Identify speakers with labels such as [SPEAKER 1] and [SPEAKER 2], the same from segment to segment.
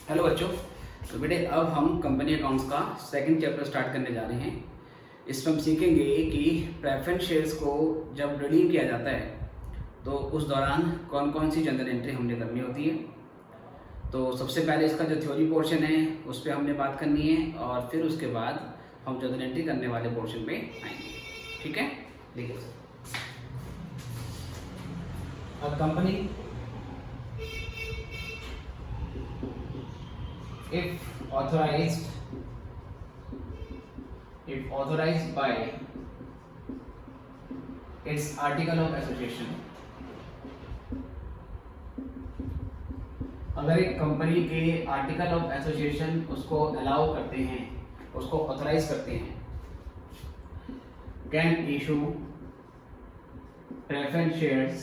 [SPEAKER 1] Hello बच्चों। तो बेटे अब हम कंपनी अकाउंट्स का सेकंड चैप्टर स्टार्ट करने जा रहे हैं। इसमें हम सीखेंगे कि प्रेफरेंस शेयर्स को जब रिडीम किया जाता है तो उस दौरान कौन कौन सी जनरल एंट्री हमने करनी होती है। तो सबसे पहले इसका जो थ्योरी पोर्शन है उस पर हमने बात करनी है और फिर उसके बाद हम जनरल एंट्री करने वाले पोर्शन पे आएंगे। ठीक है, देखिए अब company if authorized by its article of association, अगर एक कंपनी के आर्टिकल ऑफ एसोसिएशन उसको अलाउ करते हैं, उसको ऑथराइज करते हैं, कैन इशू प्रेफरेंस शेयर्स,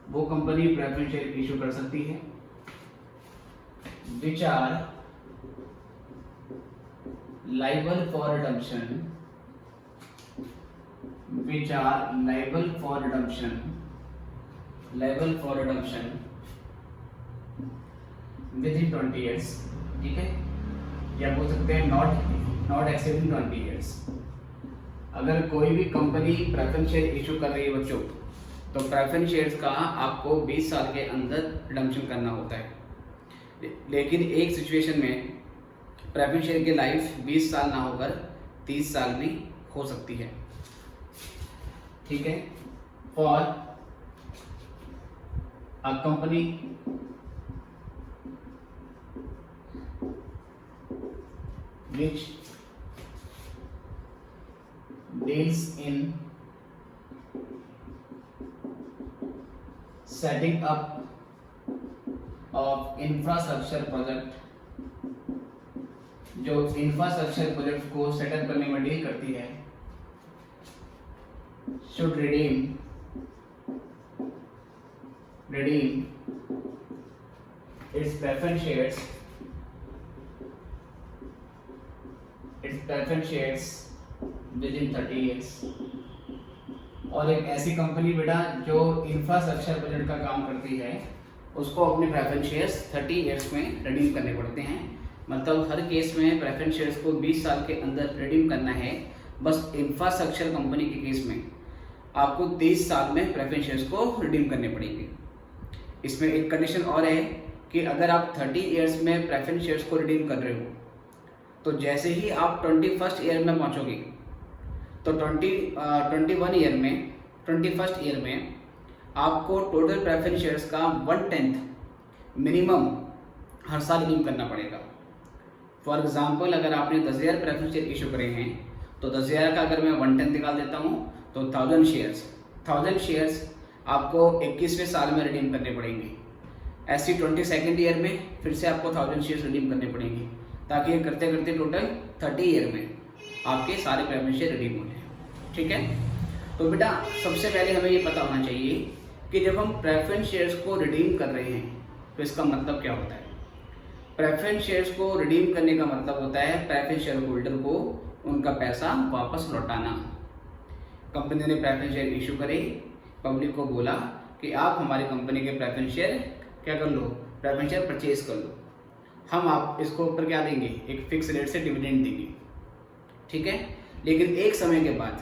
[SPEAKER 1] वो कंपनी प्रेफरेंस शेयर इशू कर सकती है which are liable for redemption, within 20 years। ठीक है, या बोल सकते हैं नॉट एक्सीडिंग 20 years। अगर कोई भी कंपनी प्रेफरेंस शेयर इशू कर रही है बच्चों, तो प्रेफरेंस शेयर्स का आपको 20 साल के अंदर रिडम्पशन करना होता है। लेकिन एक सिचुएशन में प्रेफरेंस शेयर की लाइफ 20 साल ना होकर 30 साल भी हो सकती है। ठीक है, for a company which deals in setting up of infrastructure project, जो इंफ्रास्ट्रक्चर प्रोजेक्ट को सेटअप करने में डील करती है, should redeem its preference shares within 30 years। और एक ऐसी कंपनी बेटा जो इंफ्रास्ट्रक्चर प्रोजेक्ट का काम करती है उसको अपने प्रेफरेंस शेयर्स 30 इयर्स में रिडीम करने पड़ते हैं। मतलब हर केस में प्रेफरेंस शेयर्स को 20 साल के अंदर रिडीम करना है। बस इंफ्रास्ट्रक्चर कंपनी के केस में आपको 30 साल में प्रेफरेंस शेयर्स को रिडीम करने पड़ेंगे। इसमें एक कंडीशन और है कि अगर आप 30 इयर्स में प्रेफरेंस शेयर्स को रिडीम कर रहे हो तो जैसे ही आप 21st ईयर में पहुँचोगे तो 21st ईयर में आपको टोटल प्रेफरेंस शेयर्स का 1/10 मिनिमम हर साल रिडीम करना पड़ेगा। फॉर एग्जांपल अगर आपने 10,000 प्रेफरेंस शेयर इशू करे हैं तो 10,000 का अगर मैं 1/10 निकाल देता हूँ तो 1000 शेयर्स आपको 21वें साल में रिडीम करने पड़ेंगे। ऐसी 22nd ईयर में फिर से आपको 1000 शेयर्स रिडीम करने पड़ेंगे, ताकि ये करते करते टोटल 30 ईयर में आपके सारे प्रेफरेंस शेयर रिडीम हो जाए। ठीक है, तो बेटा सबसे पहले हमें ये पता होना चाहिए कि जब हम प्रेफरेंस शेयर्स को रिडीम कर रहे हैं तो इसका मतलब क्या होता है। प्रेफरेंस शेयर्स को रिडीम करने का मतलब होता है प्रेफरेंस शेयर होल्डर को उनका पैसा वापस लौटाना। कंपनी ने प्रेफरेंस शेयर इशू करे, पब्लिक को बोला कि आप हमारी कंपनी के प्रेफरेंस शेयर क्या कर लो, प्रेफरेंस शेयर परचेज कर लो, हम आप इसको ऊपर क्या देंगे, एक फिक्स रेट से डिविडेंड देंगे। ठीक है, लेकिन एक समय के बाद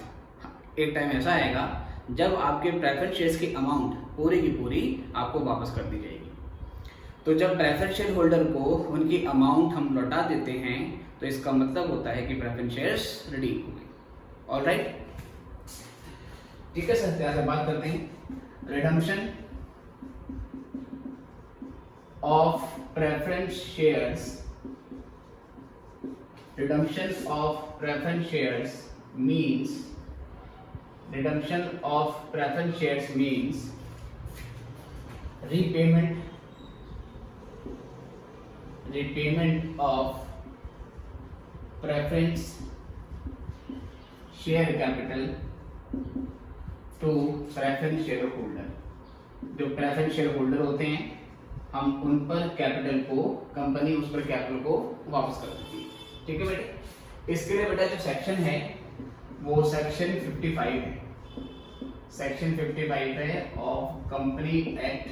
[SPEAKER 1] एक टाइम ऐसा आएगा जब आपके प्रेफरेंस शेयर्स की अमाउंट पूरी की पूरी आपको वापस कर दी जाएगी। तो जब प्रेफरेंस शेयर होल्डर को उनकी अमाउंट हम लौटा देते हैं तो इसका मतलब होता है कि प्रेफरेंस शेयर्स रिडीम हो गए। ऑलराइट, ठीक है सर, यहाँ से बात करते हैं redemption of preference shares. Redemption of preference shares means repayment of preference share capital to preference shareholder। जो प्रेफरेंस शेयर होल्डर होते हैं हम उन पर कैपिटल को, कंपनी उस पर कैपिटल को वापस कर देती है। ठीक है बेटे, इसके लिए बेटा जो सेक्शन है वो सेक्शन 55 है। सेक्शन 55 है of company act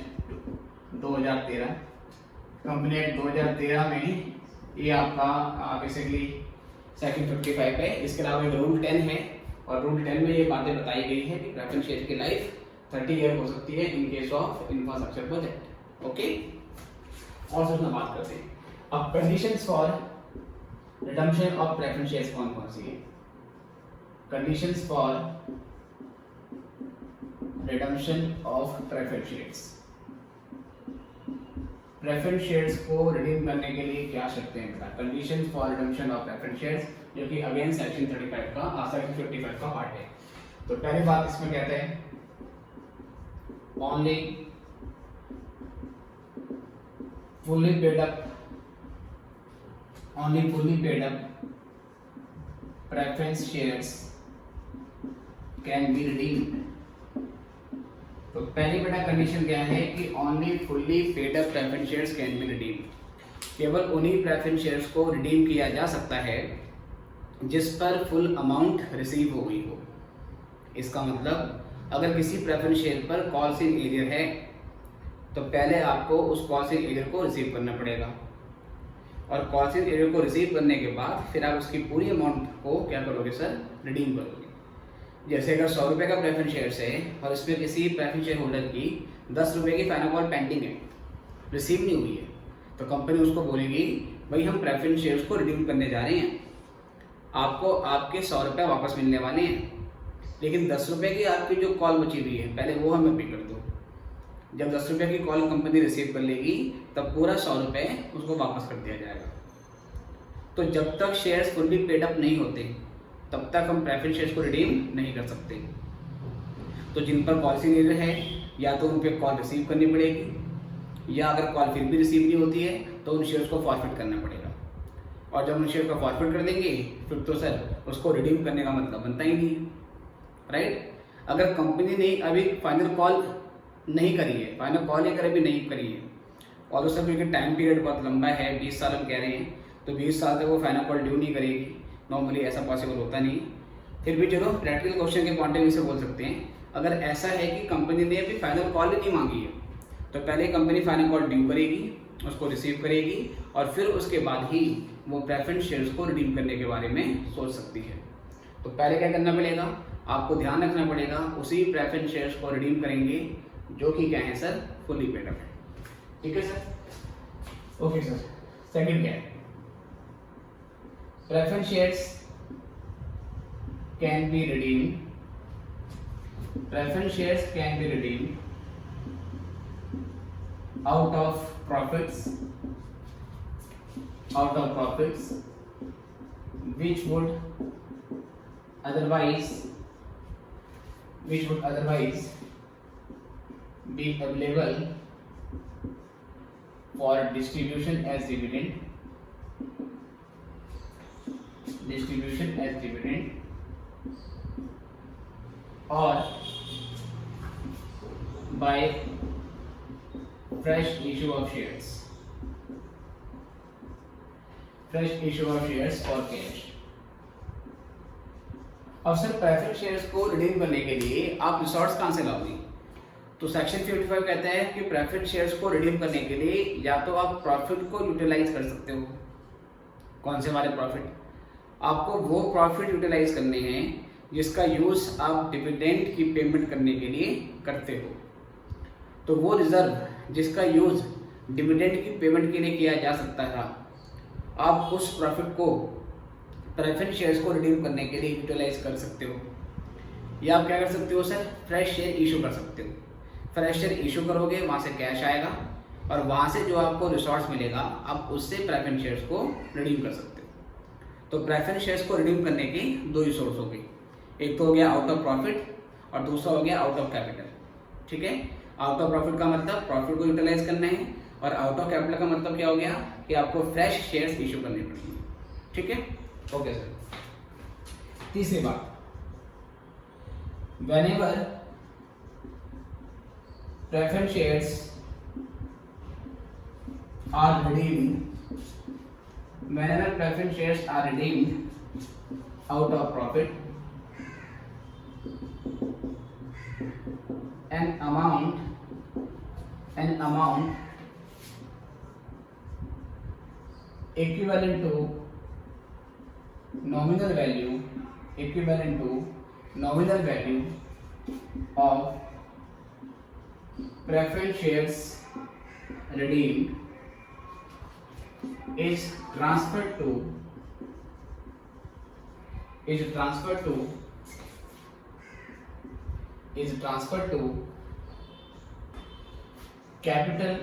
[SPEAKER 1] 2013। Company act 2013 में ये आपका बेसिकली सेक्शन 55 है। इसके अलावा एक रूल 10 है और रूल 10 में ये बातें बताई गई है कि प्रेफरेंस शेयर की लाइफ 30 ईयर हो सकती है in case of infrastructure project. Okay, और सोचना बात करते हैं अब conditions for redemption of preference shares कौन कौन सी है। Conditions for redemption of preference shares, preference shares को रिडीम करने के लिए क्या शर्तें हैं बेटा। Conditions for redemption of preference shares, जो कि अगेन सेक्शन 35 का सेक्शन 55 का पार्ट है। तो पहली बात इसमें कहते हैं only fully paid up preference shares can be redeemed। तो पहली बेटा कंडीशन क्या है कि only fully paid up preference shares can be redeemed. केवल उन्हीं प्रेफरेंस शेयर्स को रिडीम किया जा सकता है जिस पर फुल अमाउंट रिसीव हो गई हो। इसका मतलब अगर किसी प्रेफरेंस शेयर पर कॉल सील एरियर है तो पहले आपको उस कॉल सील एरियर को रिसीव करना पड़ेगा और कॉल सील एरियर को रिसीव करने के बाद फिर आप उसकी पूरी अमाउंट को क्या करोगे सर, रिडीम करोगे। जैसे अगर 100 रुपये का प्रेफरेंस शेयर है और इसमें किसी प्रेफरेंस शेयर होल्डर की 10 रुपये की फाइनल कॉल पेंडिंग है, रिसीव नहीं हुई है, तो कंपनी उसको बोलेगी भाई हम प्रेफरेंस शेयर्स को रिडीम करने जा रहे हैं, आपको आपके 100 रुपये वापस मिलने वाले हैं, लेकिन 10 रुपये की आपकी जो कॉल बची हुई है पहले वो हमें पे कर दो। जब 10 रुपये की कॉल कंपनी रिसीव कर लेगी तब पूरा 100 रुपये उसको वापस कर दिया जाएगा। तो जब तक शेयर्स फुल्ली पेड अप नहीं होते तब तक हम प्रेफरेंस शेयर्स को रिडीम नहीं कर सकते। तो जिन पर कॉल सील एरियर है या तो उन पर कॉल रिसीव करनी पड़ेगी, या अगर कॉल फिर भी रिसीव नहीं होती है तो उन शेयर्स को फॉरफिट करना पड़ेगा। और जब उन शेयर को फॉरफिट कर देंगे फिर तो सर उसको रिडीम करने का मतलब बनता ही नहीं, राइट। अगर कंपनी ने अभी फाइनल कॉल नहीं करी है, फाइनल कॉल अगर अभी नहीं करी है और उस क्योंकि टाइम पीरियड बहुत लंबा है, 20 साल हम कह रहे हैं, तो 20 साल तक वो फाइनल कॉल ड्यू नहीं करेगी, नॉर्मली ऐसा पॉसिबल होता नहीं। फिर भी चलो प्रैक्टिकल क्वेश्चन के पॉइंट ऑफ व्यू से बोल सकते हैं, अगर ऐसा है कि कंपनी ने अभी फाइनल कॉल ही नहीं मांगी है तो पहले कंपनी फाइनल कॉल ड्यू करेगी, उसको रिसीव करेगी और फिर उसके बाद ही वो प्रेफरेंस शेयर्स को रिडीम करने के बारे में सोच सकती है। तो पहले क्या करना पड़ेगा, आपको ध्यान रखना पड़ेगा उसी प्रेफरेंस शेयर्स को रिडीम करेंगे जो कि क्या है सर, फुली पेड अप है। ठीक है सर, ओके सर। सेकंड क्या है, preference shares can be redeemed, preference shares can be redeemed out of profits which would otherwise be available for distribution as dividend or by fresh issue of shares or cash। अब sir preference shares को redeem करने के लिए आप resource कहाँ से लाओगे, तो सेक्शन 55 कहता है कि प्रेफरेंस शेयर्स को रिडीम करने के लिए या तो आप प्रॉफिट को यूटिलाइज कर सकते हो। कौन से वाले प्रॉफिट, आपको वो प्रॉफिट यूटिलाइज करने हैं जिसका यूज आप डिविडेंड की पेमेंट करने के लिए करते हो। तो वो रिजर्व जिसका यूज डिविडेंड की पेमेंट के लिए किया जा सकता था, आप उस प्रॉफिट को प्रेफरेंस शेयर्स को रिडीम करने के लिए यूटिलाइज कर सकते हो। या आप क्या कर सकते हो सर, फ्रेश शेयर इशू कर सकते हो। फ्रेश शेयर इशू करोगे, वहाँ से कैश आएगा और वहाँ से जो आपको रिसोर्स मिलेगा आप उससे प्रेफरेंस शेयर्स को रिडीम कर सकते हो। तो प्रेफरेंस शेयर्स को रिडीम करने के दो ही सोर्स हो गए, एक तो हो गया आउट ऑफ प्रॉफिट और दूसरा हो गया आउट ऑफ कैपिटल। ठीक है, आउट ऑफ प्रॉफिट का मतलब प्रॉफिट को यूटिलाइज करना है और आउट ऑफ कैपिटल का मतलब क्या हो गया कि आपको फ्रेश शेयर्स इशू करने पड़ेंगे। ठीक है, ओके सर। तीसरी बात, whenever preference shares are redeemed out of profit, an amount equivalent to nominal value of preference shares redeemed is transferred to capital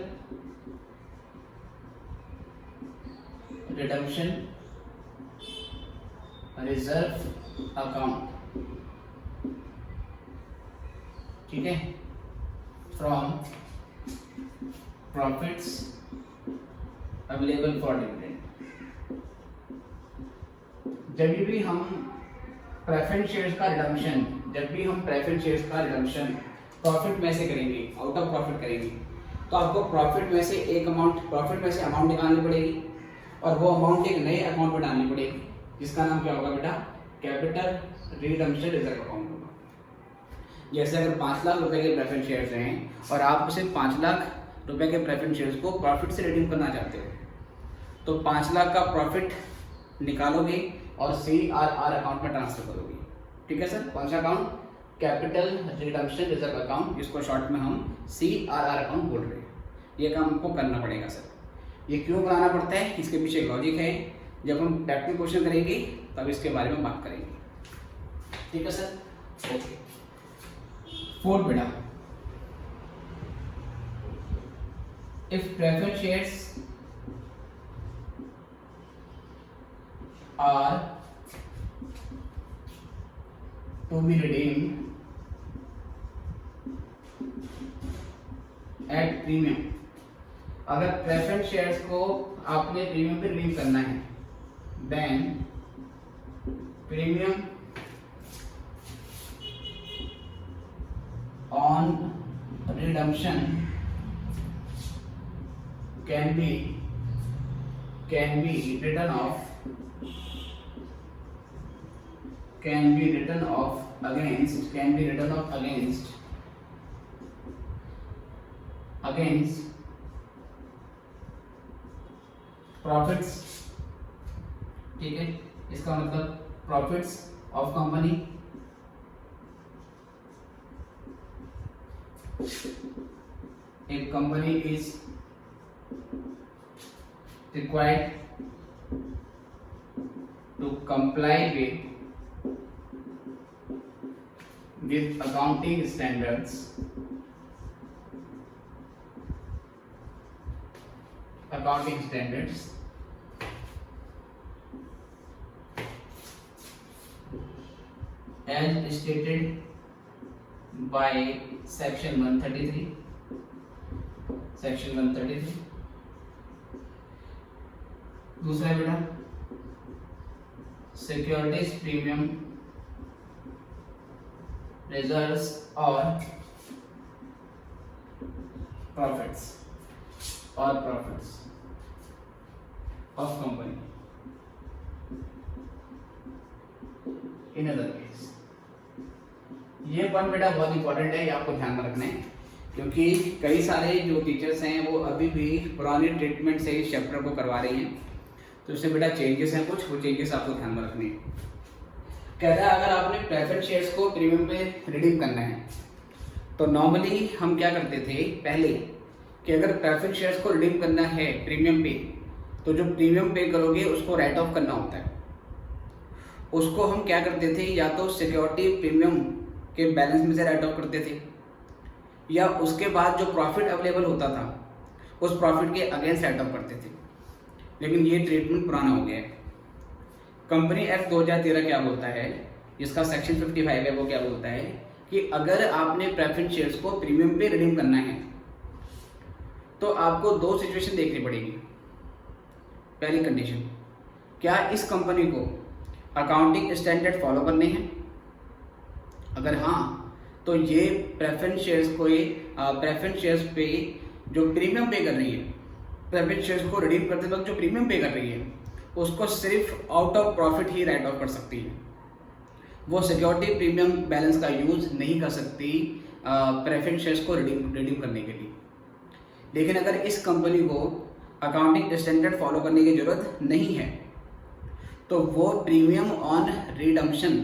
[SPEAKER 1] redemption reserve account, ठीक है, from profits available for dividend। जब भी हम preference shares का redemption profit में से करेंगे, out of profit करेंगे, तो आपको प्रॉफिट में से अमाउंट निकालनी पड़ेगी और वो अमाउंट एक नए अकाउंट में डालनी पड़ेगी, जिसका नाम क्या होगा बेटा? कैपिटल रिडम्पशन रिजर्व अकाउंट होगा। जैसे अगर 5 लाख रुपए के प्रेफरेंस शेयर्स हैं और आप उसे 5 लाख रुपए के प्रेफरेंस शेयर्स को प्रॉफिट से रिडीम करना चाहते हो, तो 5 लाख का प्रॉफिट निकालोगे और CRR अकाउंट में ट्रांसफर करोगे, ठीक है सर। कौन सा account? Capital redemption reserve account, जिसको शॉर्ट में हम CRR अकाउंट बोल रहे हैं। ये काम आपको करना पड़ेगा सर। ये क्यों कराना पड़ता है, इसके पीछे लॉजिक है, जब हम प्रैक्टिकल क्वेश्चन करेंगे तब इसके बारे में बात करेंगे, ठीक है सर। ओके, 4 बेटा, if preference shares are to be redeemed at premium, अगर प्रेफरेंस शेयर्स को आपने प्रीमियम पे रिडीम करना है, then premium on redemption can be written off against profits, ठीक है। इसका मतलब प्रॉफिट्स ऑफ कंपनी, एक company is required to comply with accounting standards as stated by section 133। दूसरा बेटा, सिक्योरिटीज प्रीमियम रिजर्व्स और profits of company in other case. ये point बेटा बहुत इंपॉर्टेंट है, ये आपको ध्यान में रखना है, क्योंकि कई सारे जो टीचर्स हैं वो अभी भी पुराने ट्रीटमेंट से इस चैप्टर को करवा रही हैं, तो इससे बेटा चेंजेस हैं कुछ, वो चेंजेस आपको ध्यान में रखने हैं। कहता है अगर आपने प्रेफरेंस शेयर्स को प्रीमियम पे रिडीम करना है, तो नॉर्मली हम क्या करते थे पहले कि अगर प्रेफरेंस शेयर्स को रिडीम करना है प्रीमियम पे, तो जो प्रीमियम पे करोगे उसको राइट ऑफ करना होता है। उसको हम क्या करते थे, या तो सिक्योरिटी प्रीमियम के बैलेंस में से राइट ऑफ करते थे, या उसके बाद जो प्रॉफिट अवेलेबल होता था उस प्रॉफिट के अगेंस्ट राइट ऑफ करते थे। लेकिन ये ट्रीटमेंट पुराना हो गया है। कंपनी एक्ट 2013 क्या बोलता है, जिसका सेक्शन 55 है, वो क्या बोलता है कि अगर आपने प्रेफरेंस शेयर्स को प्रीमियम पे रिडीम करना है तो आपको 2 सिचुएशन देखनी पड़ेगी। पहली कंडीशन, क्या इस कंपनी को अकाउंटिंग स्टैंडर्ड फॉलो करने हैं, अगर हाँ तो ये प्रेफरेंस शेयर्स पे जो प्रीमियम पे कर रही है, प्रेफरेंस शेयर्स को रिडीम करते वक्त जो प्रीमियम पे कर रही है, उसको सिर्फ out of profit he right of कर सकती है। वो सिक्योरिटी प्रीमियम बैलेंस का यूज नहीं कर सकती प्रेफरेंस शेयर्स को रिडीम करने के लिए। लेकिन अगर इस कंपनी को अकाउंटिंग स्टैंडर्ड फॉलो करने की जरूरत नहीं है, तो वो प्रीमियम ऑन रिडम्पशन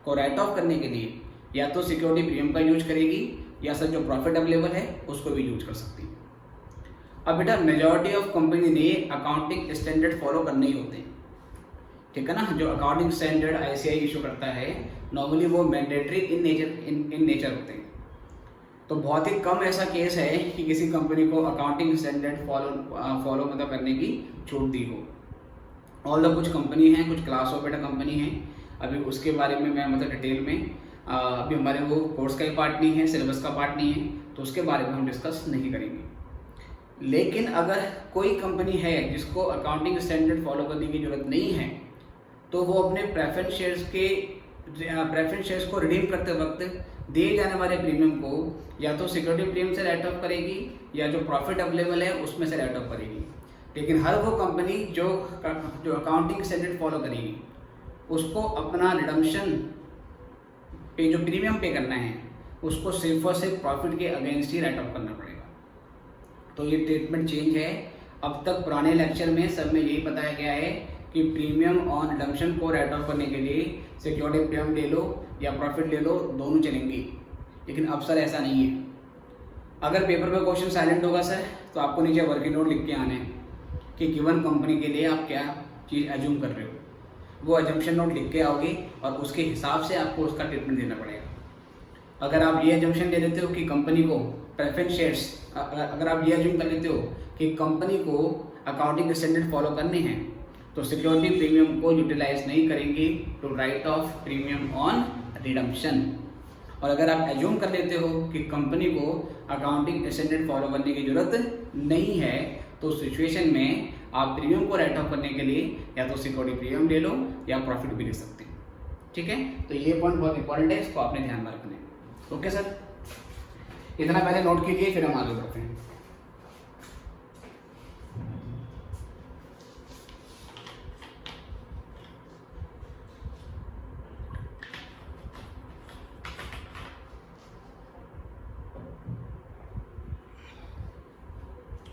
[SPEAKER 1] को राइट ऑफ करने के लिए या तो सिक्योरिटी प्रीमियम का यूज करेगी या सर जो प्रॉफिट अवेलेबल है उसको भी यूज कर सकती है। अब बेटा मेजॉरिटी ऑफ कंपनी ने अकाउंटिंग स्टैंडर्ड फॉलो करने ही होते हैं, ठीक है ना। जो अकाउंटिंग स्टैंडर्ड आईसीआई इशू करता है नॉर्मली वो मैंडेटरी इन नेचर होते हैं। तो बहुत ही कम ऐसा केस है कि किसी कंपनी को अकाउंटिंग स्टैंडर्ड फॉलो मतलब करने की छूट दी हो। ऑल द कुछ कंपनी हैं, कुछ क्लास ऑफ बेटा कंपनी है, अभी उसके बारे में मैं मतलब डिटेल में अभी हमारे वो कोर्स का ही पार्ट नहीं है, सिलेबस का पार्ट नहीं है, तो उसके बारे में हम डिस्कस नहीं करेंगे। लेकिन अगर कोई कंपनी है जिसको अकाउंटिंग स्टैंडर्ड फॉलो करने की जरूरत नहीं है, तो वो अपने प्रेफरेंस शेयर्स को रिडीम करते वक्त दिए जाने वाले प्रीमियम को या तो सिक्योरिटी प्रीमियम से राइट ऑफ करेगी या जो प्रॉफिट अवेलेबल है उसमें से राइट ऑफ करेगी। लेकिन हर वो कंपनी जो अकाउंटिंग स्टैंडर्ड फॉलो करेगी उसको अपना रिडम्पशन पे जो प्रीमियम पे करना है उसको सिर्फ और सिर्फ प्रॉफिट के अगेंस्ट ही राइट ऑफ करना पड़ेगा। तो ये ट्रीटमेंट चेंज है। अब तक पुराने लेक्चर में सब में यही बताया गया है कि प्रीमियम ऑन रिडम्पशन को राइट ऑफ करने के लिए सिक्योरिटी प्रीमियम ले लो या प्रॉफिट ले लो, दोनों चलेंगे। लेकिन अब सर ऐसा नहीं है। अगर पेपर में क्वेश्चन साइलेंट होगा सर तो आपको नीचे वर्किंग नोट लिख के आने हैं कि गिवन कंपनी के लिए आप क्या चीज़ एज्यूम कर रहे हो, वो एजम्पशन नोट लिख के आओगे और उसके हिसाब से आपको उसका ट्रीटमेंट देना पड़ेगा। अगर आप ये एजम्पशन ले लेते हो कि कंपनी को प्रेफरेंस शेयर्स, अगर आप ये एज्यूम कर लेते हो कि कंपनी को अकाउंटिंग स्टैंडर्ड फॉलो करने हैं तो सिक्योरिटी प्रीमियम को यूटिलाइज नहीं करेंगे to write off premium on redemption. और अगर आप एज्यूम कर लेते हो कि कंपनी को अकाउंटिंग स्टैंडर्ड फॉलो करने की जरूरत नहीं है तो उस सिचुएशन में आप प्रीमियम को राइट ऑफ करने के लिए या तो सिक्योरिटी प्रीमियम ले लो या प्रॉफिट भी ले सकते हैं, ठीक है। तो ये पॉइंट बहुत इंपॉर्टेंट है, इसको आपने ध्यान में रखना है। ओके सर, इतना पहले नोट कीजिए फिर हम आगे बढ़ते हैं।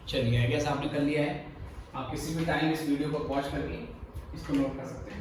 [SPEAKER 1] चलिए आई गेस आपने कर लिया है। आप किसी भी टाइम इस वीडियो को पॉज करके इसको नोट कर सकते हैं।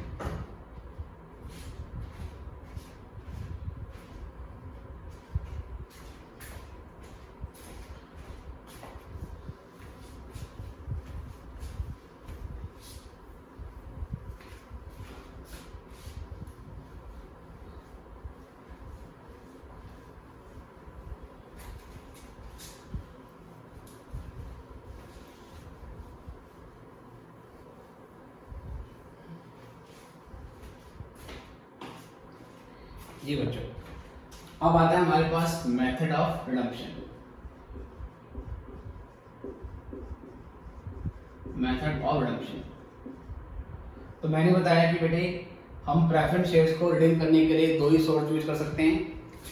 [SPEAKER 1] जी बच्चों, अब आता है हमारे पास method of redemption. Method of redemption तो मैंने बताया कि बेटे हम प्रेफरेंस शेयर्स को रिडीम करने के लिए दो ही सोर्स यूज कर सकते हैं,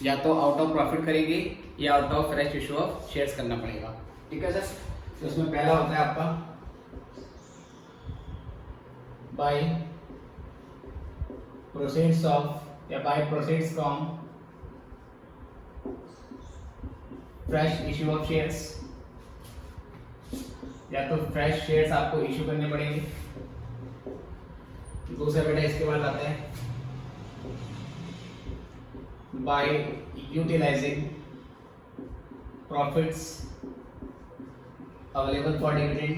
[SPEAKER 1] या तो आउट ऑफ प्रॉफिट करेंगे या out of fresh issue of shares करना पड़ेगा, ठीक है सर। तो इसमें पहला होता है आपका बाय प्रोसीड्स ऑफ या by proceeds from fresh issue of shares, या तो फ्रेश शेयर्स आपको इश्यू करने पड़ेंगे। दूसरा बेटा इसके बाद आता है by utilizing profits available for dividend,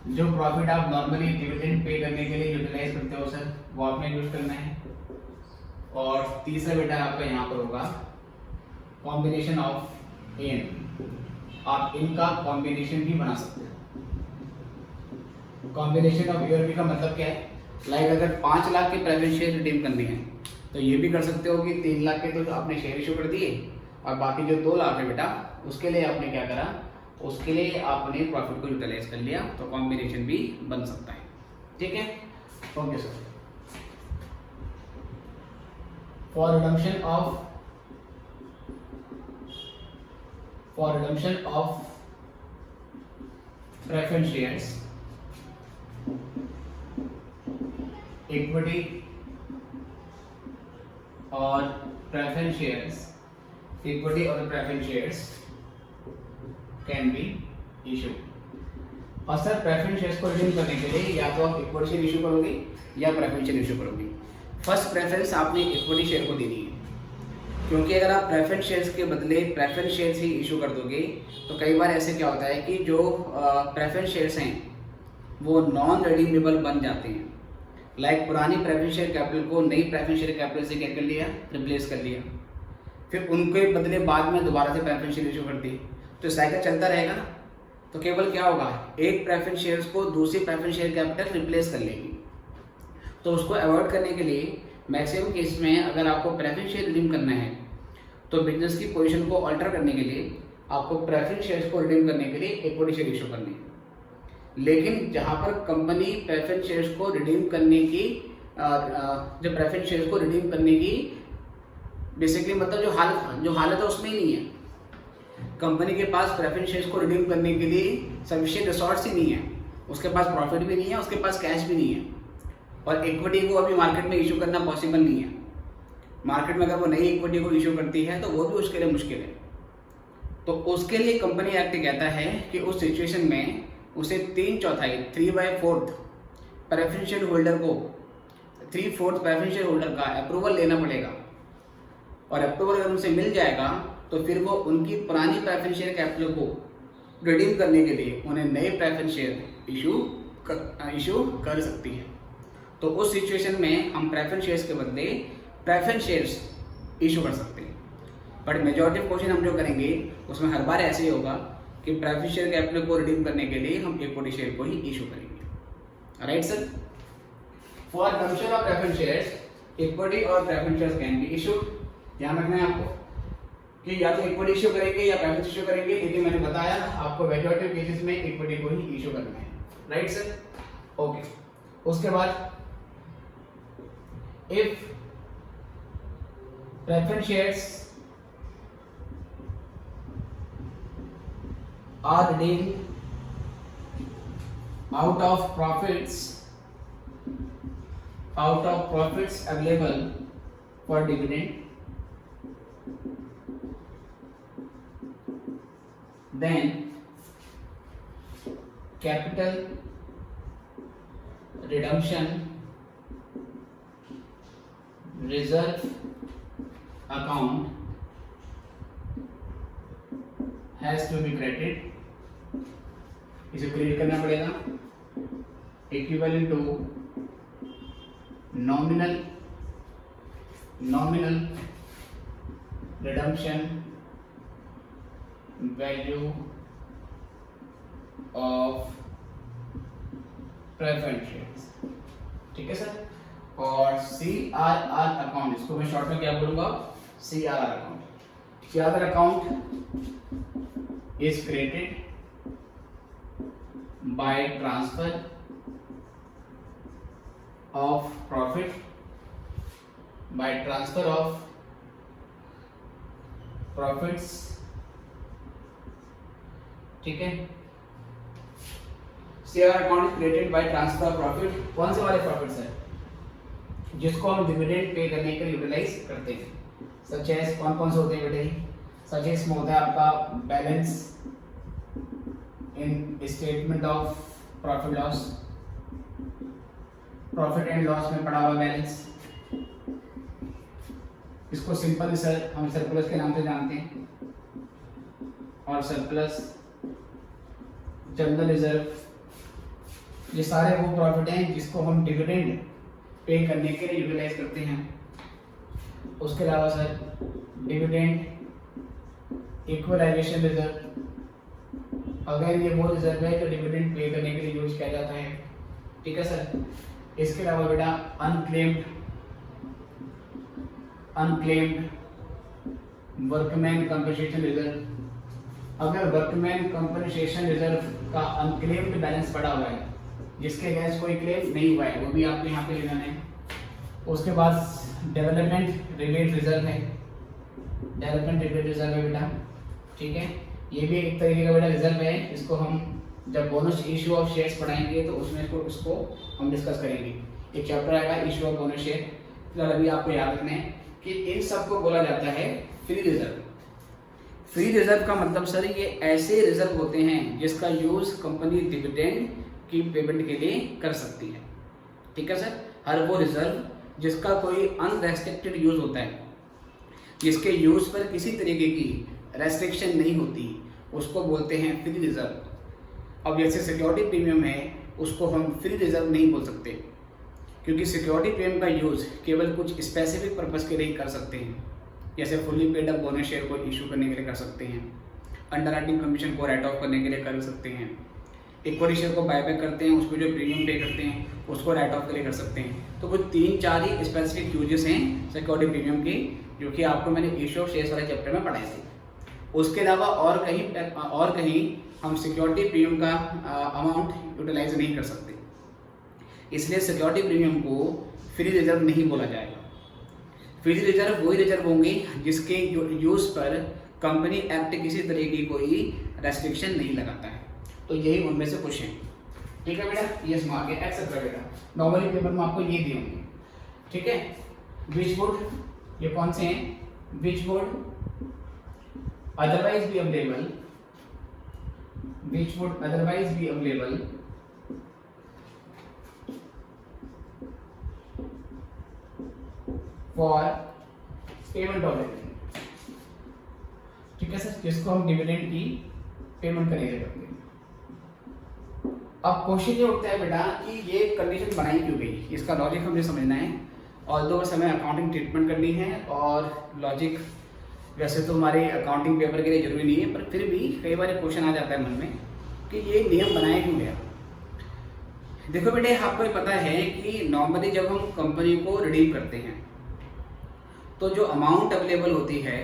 [SPEAKER 1] जो प्रॉफिट आप नॉर्मली डिविडेंड पे करने के लिए यूटिलाइज करते हो सर वो आपने यूज करना है। और तीसरा बेटा आपका यहाँ पर होगा कॉम्बिनेशन ऑफ इन, आप इनका कॉम्बिनेशन भी बना सकते हो। कॉम्बिनेशन ऑफ ईयर का मतलब क्या है, लाइक अगर 5 लाख के प्रेफरेंस शेयर रिडीम करने हैं तो ये भी कर सकते हो कि 3 लाख के तो आपने शेयर इशू कर दिए और बाकी जो 2 लाख है बेटा उसके लिए आपने क्या करा, उसके लिए आपने प्रॉफिट को यूटिलाइज कर लिया, तो कॉम्बिनेशन भी बन सकता है, ठीक है। Okay sir, for redemption of preference shares equity और preference shares can be issue. और सर प्रेफरेंस शेयर्स को रिडीम करने के लिए या तो आप इक्विटी शेयर इशू करोगे या प्रेफरेंस शेयर इशू करोगे। फर्स्ट प्रेफरेंस आपने इक्विटी शेयर को देनी है, क्योंकि अगर आप प्रेफरेंस शेयर्स के बदले प्रेफरेंस शेयर्स ही इशू कर दोगे तो कई बार ऐसे क्या होता है कि जो प्रेफरेंस शेयर्स हैं वो नॉन रिडीमेबल बन जाते हैं। लाइक पुरानी प्रेफरेंस शेयर कैपिटल को नई प्रेफरेंस शेयर कैपिटल से क्या कर लिया, रिप्लेस कर लिया, फिर उनके बदले बाद में दोबारा से प्रेफरेंस शेयर इशू कर दी, तो साइकिल चलता रहेगा ना। तो केवल क्या होगा, एक प्रेफरेंस शेयर्स को दूसरी प्रेफरेंस शेयर कैपिटल रिप्लेस कर लेगी। तो उसको अवॉइड करने के लिए मैक्सिमम केस में अगर आपको प्रेफरेंस शेयर रिडीम करना है तो बिजनेस की पोजीशन को अल्टर करने के लिए आपको प्रेफरेंस शेयर्स को रिडीम करने के लिए इक्विटी शेयर इशू करनी है। लेकिन जहां पर कंपनी प्रेफरेंस शेयर्स को रिडीम करने की जो प्रेफरेंस शेयर्स को रिडीम करने की बेसिकली मतलब जो हालत है उसमें ही नहीं है, कंपनी के पास प्रेफरेंस शेयर्स को रिडीम करने के लिए सफिशिएंट रिसोर्स ही नहीं है, उसके पास प्रॉफिट भी नहीं है, उसके पास कैश भी नहीं है, और इक्विटी को अभी मार्केट में इशू करना पॉसिबल नहीं है। मार्केट में अगर वो नई इक्विटी को इशू करती है तो वो भी उसके लिए मुश्किल है। तो उसके लिए कंपनी एक्ट कहता है कि उस सिचुएशन में उसे 3/4 3/4 प्रेफरेंस शेयर होल्डर को 3/4 प्रेफरेंस शेयर होल्डर का अप्रूवल लेना पड़ेगा, और अप्रूवल अगर उनसे मिल जाएगा तो फिर वो उनकी पुरानी प्रेफरेंस शेयर कैपिटल को रिडीम करने के लिए उन्हें नए प्रेफरेंस शेयर इशू कर सकती है। तो उस सिचुएशन में हम प्रेफरेंस शेयर्स के बदले प्रेफरेंस शेयर्स इशू कर सकते हैं। बट मेजॉरिटी क्वेश्चन हम जो करेंगे उसमें हर बार ऐसे ही होगा कि प्रेफरेंस शेयर कैपिटल को रिडीम करने के लिए हम इक्विटी शेयर को ही इशू करेंगे। Right sir, for consumption of preference shares equity और preference shares can be issued. ध्यान रखना है आपको कि या तो इक्विटी इशू करेंगे या प्रेफरेंस इशू करेंगे, लेकिन मैंने बताया आपको मेजॉरिटी केसेस में इक्विटी को ही इशू करना है। Right sir, okay. उसके बाद if preference shares are redeemed out of profits available for dividend, then capital redemption reserve account has to be created। इसे क्रिएट करना पड़ेगा equivalent to nominal redemption value of preference shares. ठीक है sir. और CRR account, इसको मैं short में क्या बोलूंगा, CRR account. CRR account is created by transfer of profits. ठीक है, CRR account created by transfer of profit. कौन से वाले प्रॉफिट्स है, जिसको हम डिविडेंड पे करने के लिए यूटिलाइज करते हैं। सच एज कौन से होते हैं बेटे, सच एज में होता है आपका balance in statement of profit and loss में पड़ा हुआ बैलेंस। इसको सिंपल सर हम सरप्लस के नाम से जानते हैं, और सरप्लस, जनरल रिजर्व, ये सारे वो प्रॉफिट हैं जिसको हम डिविडेंड पे करने के लिए यूटिलाइज करते हैं। उसके अलावा सर डिविडेंड इक्वलाइजेशन रिजर्व, अगर ये वो रिजर्व है तो डिविडेंड पे करने के लिए यूज किया जाता है। ठीक है सर। इसके अलावा बेटा अनक्लेम्ड वर्कमैन कंपनसेशन रिजर्व, अगर वर्कमैन कंपनसेशन रिजर्व का अनक्लेम्ड बैलेंस पड़ा हुआ है जिसके अगेंस्ट कोई क्लेम नहीं हुआ है, वो भी आपको यहाँ पे लेना है। उसके बाद डेवलपमेंट रिलेट रिजर्व है, बेटा। ठीक है, ये भी एक तरीके का बेटा रिजर्व है, इसको हम जब बोनस इशू ऑफ शेयर्स पढ़ाएंगे तो उसमें इसको हम डिस्कस करेंगे। एक चैप्टर आएगा इशू ऑफ बोनस शेयर। फिलहाल अभी आपको याद रखना है कि इन सबको बोला जाता है फ्री रिजर्व। फ्री रिजर्व का मतलब सर ये ऐसे रिजर्व होते हैं जिसका यूज़ कंपनी डिविडेंड की पेमेंट के लिए कर सकती है। ठीक है सर, हर वो रिजर्व जिसका कोई अनरेस्ट्रिक्टेड यूज़ होता है, जिसके यूज़ पर किसी तरीके की रेस्ट्रिक्शन नहीं होती, उसको बोलते हैं फ्री रिजर्व। अब जैसे सिक्योरिटी प्रीमियम है, उसको हम फ्री रिजर्व नहीं बोल सकते, क्योंकि सिक्योरिटी प्रीमियम का यूज़ केवल कुछ स्पेसिफिक पर्पज़ के लिए कर सकते हैं। जैसे fully paid up bonus share को इशू करने के लिए कर सकते हैं, अंडर राइटिंग कमीशन को राइट ऑफ करने के लिए कर सकते हैं, इक्विटी शेयर को बायबैक करते हैं, उसको जो प्रीमियम पे करते हैं उसको राइट ऑफ के लिए कर सकते हैं। तो कुछ 3-4 ही स्पेसिफिक यूजेस हैं सिक्योरिटी प्रीमियम की, जो कि आपको मैंने इशू ऑफ शेयर्स वाले चैप्टर में पढ़ाए थे। उसके अलावा और कहीं हम सिक्योरिटी प्रीमियम का अमाउंट यूटिलाइज नहीं कर सकते, इसलिए सिक्योरिटी प्रीमियम को फ्री रिजर्व नहीं बोला जाएगा। फ्री रिजर्व वही रिजर्व होंगे जिसके यूज़ पर कंपनी एक्ट किसी तरह की कोई रेस्ट्रिक्शन नहीं लगाता है। तो यही उनमें से कुछ है। ठीक है बेटा, ये स्मार्ट है, एक्सेप्ट कर बेटा। नॉर्मली पेपर में आपको ये दिए होंगे। ठीक है, विच वुड, ये कौन से हैं? Which would otherwise be available, which would otherwise be available for payment of dividend. ठीक है सर, जिसको हम डिविडेंड की पेमेंट करेंगे करके। अब क्वेश्चन ये उठता है बेटा कि ये कंडीशन बनाई क्यों गई, इसका लॉजिक हमें समझना है। ऑल्दो बस हमें अकाउंटिंग ट्रीटमेंट करनी है, और लॉजिक वैसे तो हमारे अकाउंटिंग पेपर के लिए जरूरी नहीं है, पर फिर भी कई बार क्वेश्चन आ जाता है मन में कि ये नियम बनाया क्यों गया। देखो बेटे, आपको ये पता है कि नॉर्मली जब हम कंपनी को रिडीम करते हैं तो जो अमाउंट अवेलेबल होती है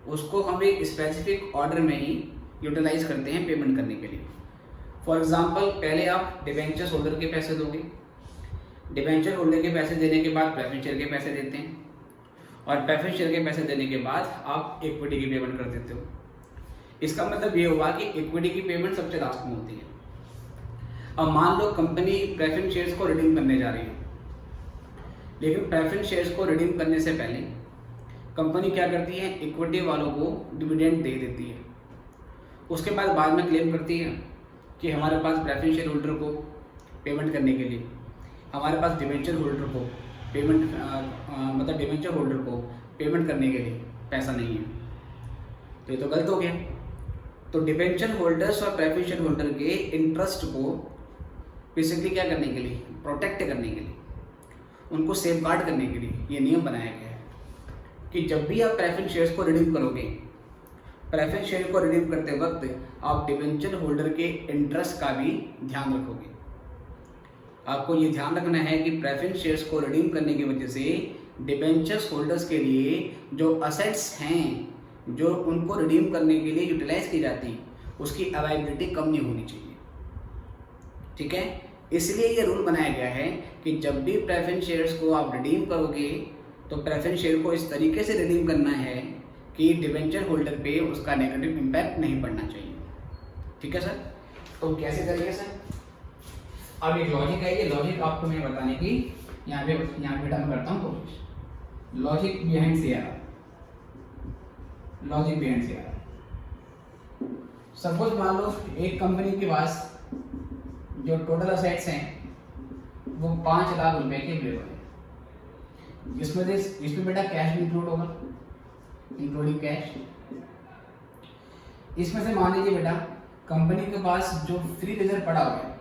[SPEAKER 1] उसको हम एक स्पेसिफिक ऑर्डर में ही यूटिलाइज करते हैं पेमेंट करने के लिए। फॉर एग्जांपल, पहले आप डिबेंचर होल्डर के पैसे दोगे, डिबेंचर होल्डर के पैसे देने के बाद प्रेफरेंस शेयर के पैसे देते हैं, और प्रेफरेंस शेयर के पैसे देने के बाद आप इक्विटी की पेमेंट कर देते हो। इसका मतलब ये हुआ कि इक्विटी की पेमेंट सबसे लास्ट में होती है। अब मान लो कंपनी प्रेफरेंस शेयर्स को रिडीम करने जा रही है, लेकिन प्रेफरेंस शेयर्स को रिडीम करने से पहले कंपनी क्या करती है, इक्विटी वालों को डिविडेंड दे देती है। उसके बाद में क्लेम करती है कि हमारे पास प्रेफरेंस शेयर होल्डर को पेमेंट करने के लिए, हमारे पास डिबेंचर होल्डर को मतलब डिबेंचर होल्डर को पेमेंट करने के लिए पैसा नहीं है। तो ये तो गलत हो गया। तो डिबेंचर होल्डर्स और प्रेफरेंस शेयर होल्डर के इंटरेस्ट को बेसिकली क्या करने के लिए, प्रोटेक्ट करने के लिए, उनको सेफगार्ड करने के लिए ये नियम बनाया गया है कि जब भी आप प्रेफरेंस शेयर्स को रिडीम करोगे, प्रेफरेंस शेयर को रिडीम करते वक्त आप डिबेंचर होल्डर के इंटरेस्ट का भी ध्यान रखोगे। आपको ये ध्यान रखना है कि प्रेफरेंस शेयर्स को रिडीम करने की वजह से डिबेंचर्स होल्डर्स के लिए जो असेट्स हैं, जो उनको रिडीम करने के लिए यूटिलाइज की जाती, उसकी अवेलेबिलिटी कम नहीं होनी चाहिए। ठीक है, इसलिए ये रूल बनाया गया है कि जब भी प्रेफरेंस शेयर्स को आप रिडीम करोगे तो प्रेफरेंस शेयर को इस तरीके से रिडीम करना है कि डिबेंचर होल्डर पे उसका नेगेटिव इम्पैक्ट नहीं पड़ना चाहिए। ठीक है सर, तो कैसे करेंगे सर? अब एक लॉजिक है, ये लॉजिक आपको मैं बताने की यहाँ बेटा मैं करता हूँ कोशिश। Logic behind CRR, logic behind CRR. Suppose मान लो एक कंपनी के पास जो टोटल असेट्स हैं वो 5 लाख रुपए के अवेलेबल है, इसमें बेटा कैश इंक्लूड होगा, इंक्लूडिंग कैश। इसमें से मान लीजिए बेटा कंपनी के पास जो फ्री रिजर्व पड़ा हुआ है,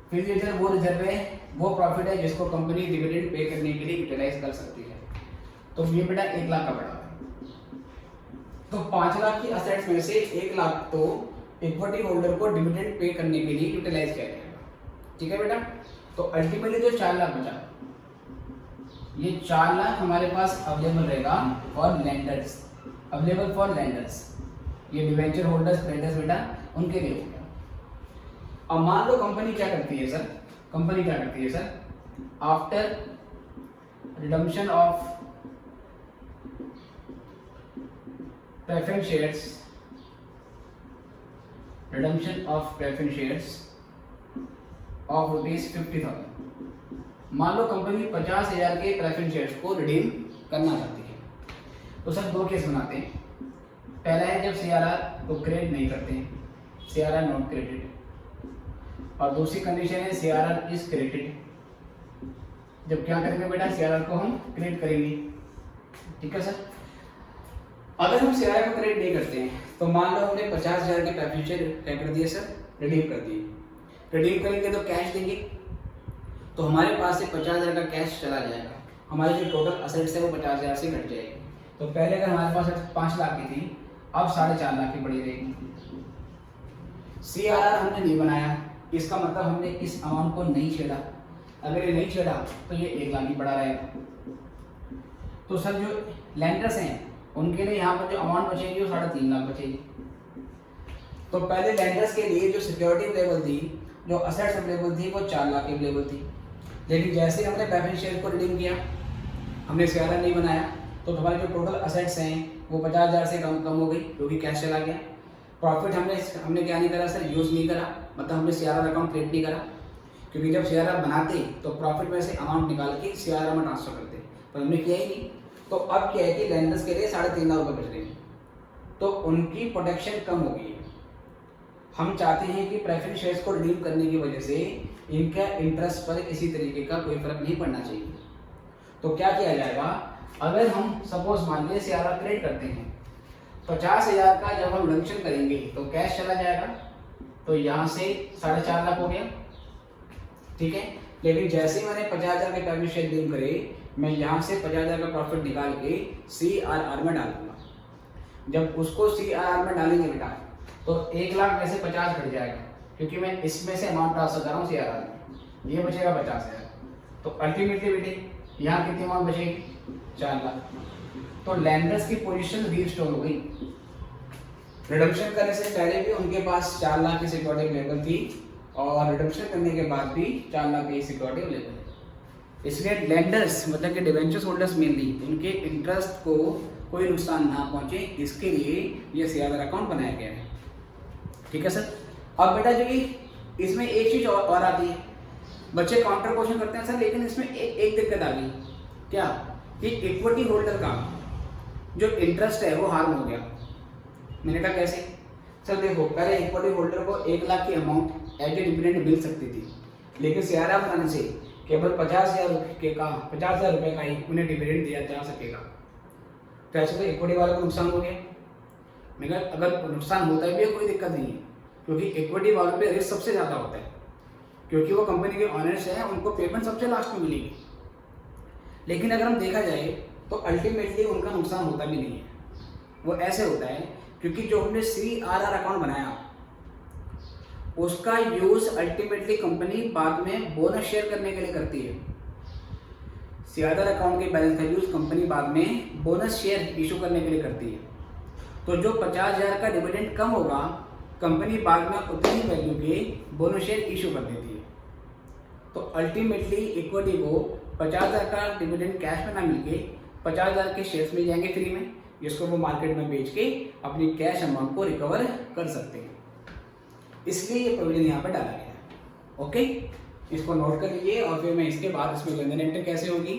[SPEAKER 1] फ्री रिजर्व वो रिजर्व है, वो प्रॉफिट है जिसको कंपनी डिविडेंड पे करने के लिए यूटिलाइज कर सकती है। तो ये बेटा 1 लाख का पड़ा हुआ है, तो 5 लाख की असेट्स में से 1 लाख तो इक्विटी होल्डर को डिविडेंड पे करने के लिए यूटिलाइज किया जाएगा। ठीक है बेटा, तो अल्टीमेटली जो 4 लाख बचा, ये 4 लाख हमारे पास अवेलेबल रहेगा for lenders, available for lenders. ये डिवेंचर होल्डर्स, क्रेडिटर्स बेटा उनके लिए हो गया। अब मान लो कंपनी क्या करती है सर, कंपनी क्या करती है sir, after redemption of preference shares, redemption of preference shares of ₹50,000, मान लो कंपनी 50,000 के प्रेफरेंस शेयर्स को रिडीम करना चाहती है। तो सर 2 केस बनाते हैं। पहला है जब CRR को क्रेडिट नहीं करते हैं, CRR नॉट क्रेडिट, और दूसरी कंडीशन है CRR इज क्रेडिट, जब क्या करेंगे बेटा CRR को हम क्रेडिट करेंगे। ठीक है सर। अगर हम CRR को क्रेडिट नहीं करते हैं तो मान लो हमने 50,000 के प्रेफरेंस शेयर क्या कर दिए सर, रिडीम कर दिए। रिडीम करेंगे तो कैश देंगे, तो हमारे पास से 50,000 का कैश चला जाएगा, हमारी जो टोटल असेट्स है वो 50,000 से घट जाएगी। तो पहले अगर हमारे पास 5 लाख की थी, अब 4.5 लाख की पड़ी रहेगी। CRR हमने नहीं बनाया, इसका मतलब हमने इस अमाउंट को नहीं छेड़ा। अगर ये नहीं छेड़ा तो ये 1 लाख ही पड़ा रहेगा। तो सर जो लैंडर्स हैं उनके लिए यहाँ पर जो अमाउंट बचेगी वो 3.5 लाख बचेगी। तो पहले लैंडर्स के लिए जो सिक्योरिटी अवेलेबल थी, जो असेट्स अवेलेबल थी, वो 4 लाख की अवेलेबल थी। लेकिन जैसे हमने प्रेफरेंस शेयर को रिडीम किया, हमने CRR नहीं बनाया, तो हमारे जो टोटल असेट्स हैं वो 50,000 से कम हो गई, क्योंकि कैश चला गया। प्रॉफिट हमने क्या नहीं करा सर, यूज़ नहीं करा, मतलब हमने CRR अकाउंट क्रिएट नहीं करा, क्योंकि जब CRR बनाते तो प्रॉफिट में से अमाउंट निकाल के CRR में ट्रांसफर करते, पर हमने किया ही नहीं। तो अब क्या है कि लैंडर्स के लिए 3.5 लाख रुपये बच रहे हैं, तो उनकी प्रोटेक्शन कम हो गई है। हम चाहते हैं कि प्रेफरेंस शेयर्स को रिडीम करने की वजह से इनका इंटरेस्ट पर किसी तरीके का कोई फर्क नहीं पड़ना चाहिए। तो क्या किया जाएगा, अगर हम सपोज मान लीजिए CRR क्रिएट करते हैं, 50,000 का जब हम रिडम्पशन करेंगे तो कैश चला जाएगा, तो यहाँ से 4.5 लाख हो गया। ठीक है। लेकिन जैसे ही मैंने 50,000 के प्रेफरेंस शेयर रिडीम करे, मैं यहाँ से 50,000 का प्रॉफिट निकाल के CRR में डाल दूंगा। जब उसको CRR में डालेंगे बेटा तो 1 लाख में से 50 घट जाएगा, क्योंकि मैं इसमें से अमाउंट ट्रांसफर कर रहा हूँ CRR में, ये बचेगा 50,000। तो अल्टीमेटली बेटे यहाँ कितनी अमाउंट बचेगी, 4 लाख। तो लैंडर्स की पोजीशन रीस्टोर हो गई। रिडम्पशन करने से पहले भी उनके पास 4 लाख की सिक्योरिटी अवेलेबल थी, और रिडम्पशन करने के बाद भी 4 लाख की सिक्योरिटी अवेलेबल है। इसलिए लैंडर्स मतलब कि डिवेंचर्स होल्डर्स मेनली, उनके इंटरेस्ट को कोई नुकसान ना पहुंचे, इसके लिए ये CRR अकाउंट बनाया गया है। ठीक है सर। अब बेटा जो ये इसमें एक चीज और आती है, बच्चे काउंटर क्वेश्चन करते हैं सर, लेकिन इसमें एक दिक्कत आ गई, क्या कि इक्विटी होल्डर का जो इंटरेस्ट है वो हार्म हो गया। मैंने कहा कैसे सर, देखो पहले इक्विटी होल्डर को 1 लाख की अमाउंट एज ए डिविडेंड मिल सकती थी, लेकिन CRR बनाने से केवल 50,000 रुपये का ही उन्हें डिविडेंड दिया जा सकेगा। तो ऐसे तो इक्विटी वाले को नुकसान हो गया। मगर अगर नुकसान होता है भी कोई दिक्कत नहीं है, क्योंकि इक्विटी वालों पे रिस्क सबसे ज़्यादा होता है, क्योंकि वो कंपनी के ऑनर्स हैं, उनको पेमेंट सबसे लास्ट में मिलेगी। लेकिन अगर हम देखा जाए तो अल्टीमेटली उनका नुकसान होता भी नहीं है। वो ऐसे होता है क्योंकि जो हमने CRR अकाउंट बनाया उसका यूज अल्टीमेटली कंपनी बाद में बोनस शेयर करने के लिए करती है। CRR अकाउंट के बैलेंस का यूज कंपनी बाद में बोनस शेयर इशू करने के लिए करती है। तो जो 50,000 का डिविडेंड कम होगा, कंपनी बाद में उतनी ही वैल्यू के बोनस शेयर इशू कर देती है। तो अल्टीमेटली इक्विटी को 50,000 का डिविडेंड कैश में ना मिलके 50,000 के शेयर्स मिल जाएंगे फ्री में, जिसको वो मार्केट में बेच के अपनी कैश अमाउंट को रिकवर कर सकते हैं। इसलिए ये प्रोविजन यहाँ पर डाला गया है। ओके, इसको नोट कर लीजिए, और फिर मैं इसके बाद इसमें लेन देन एंट्री कैसे होगी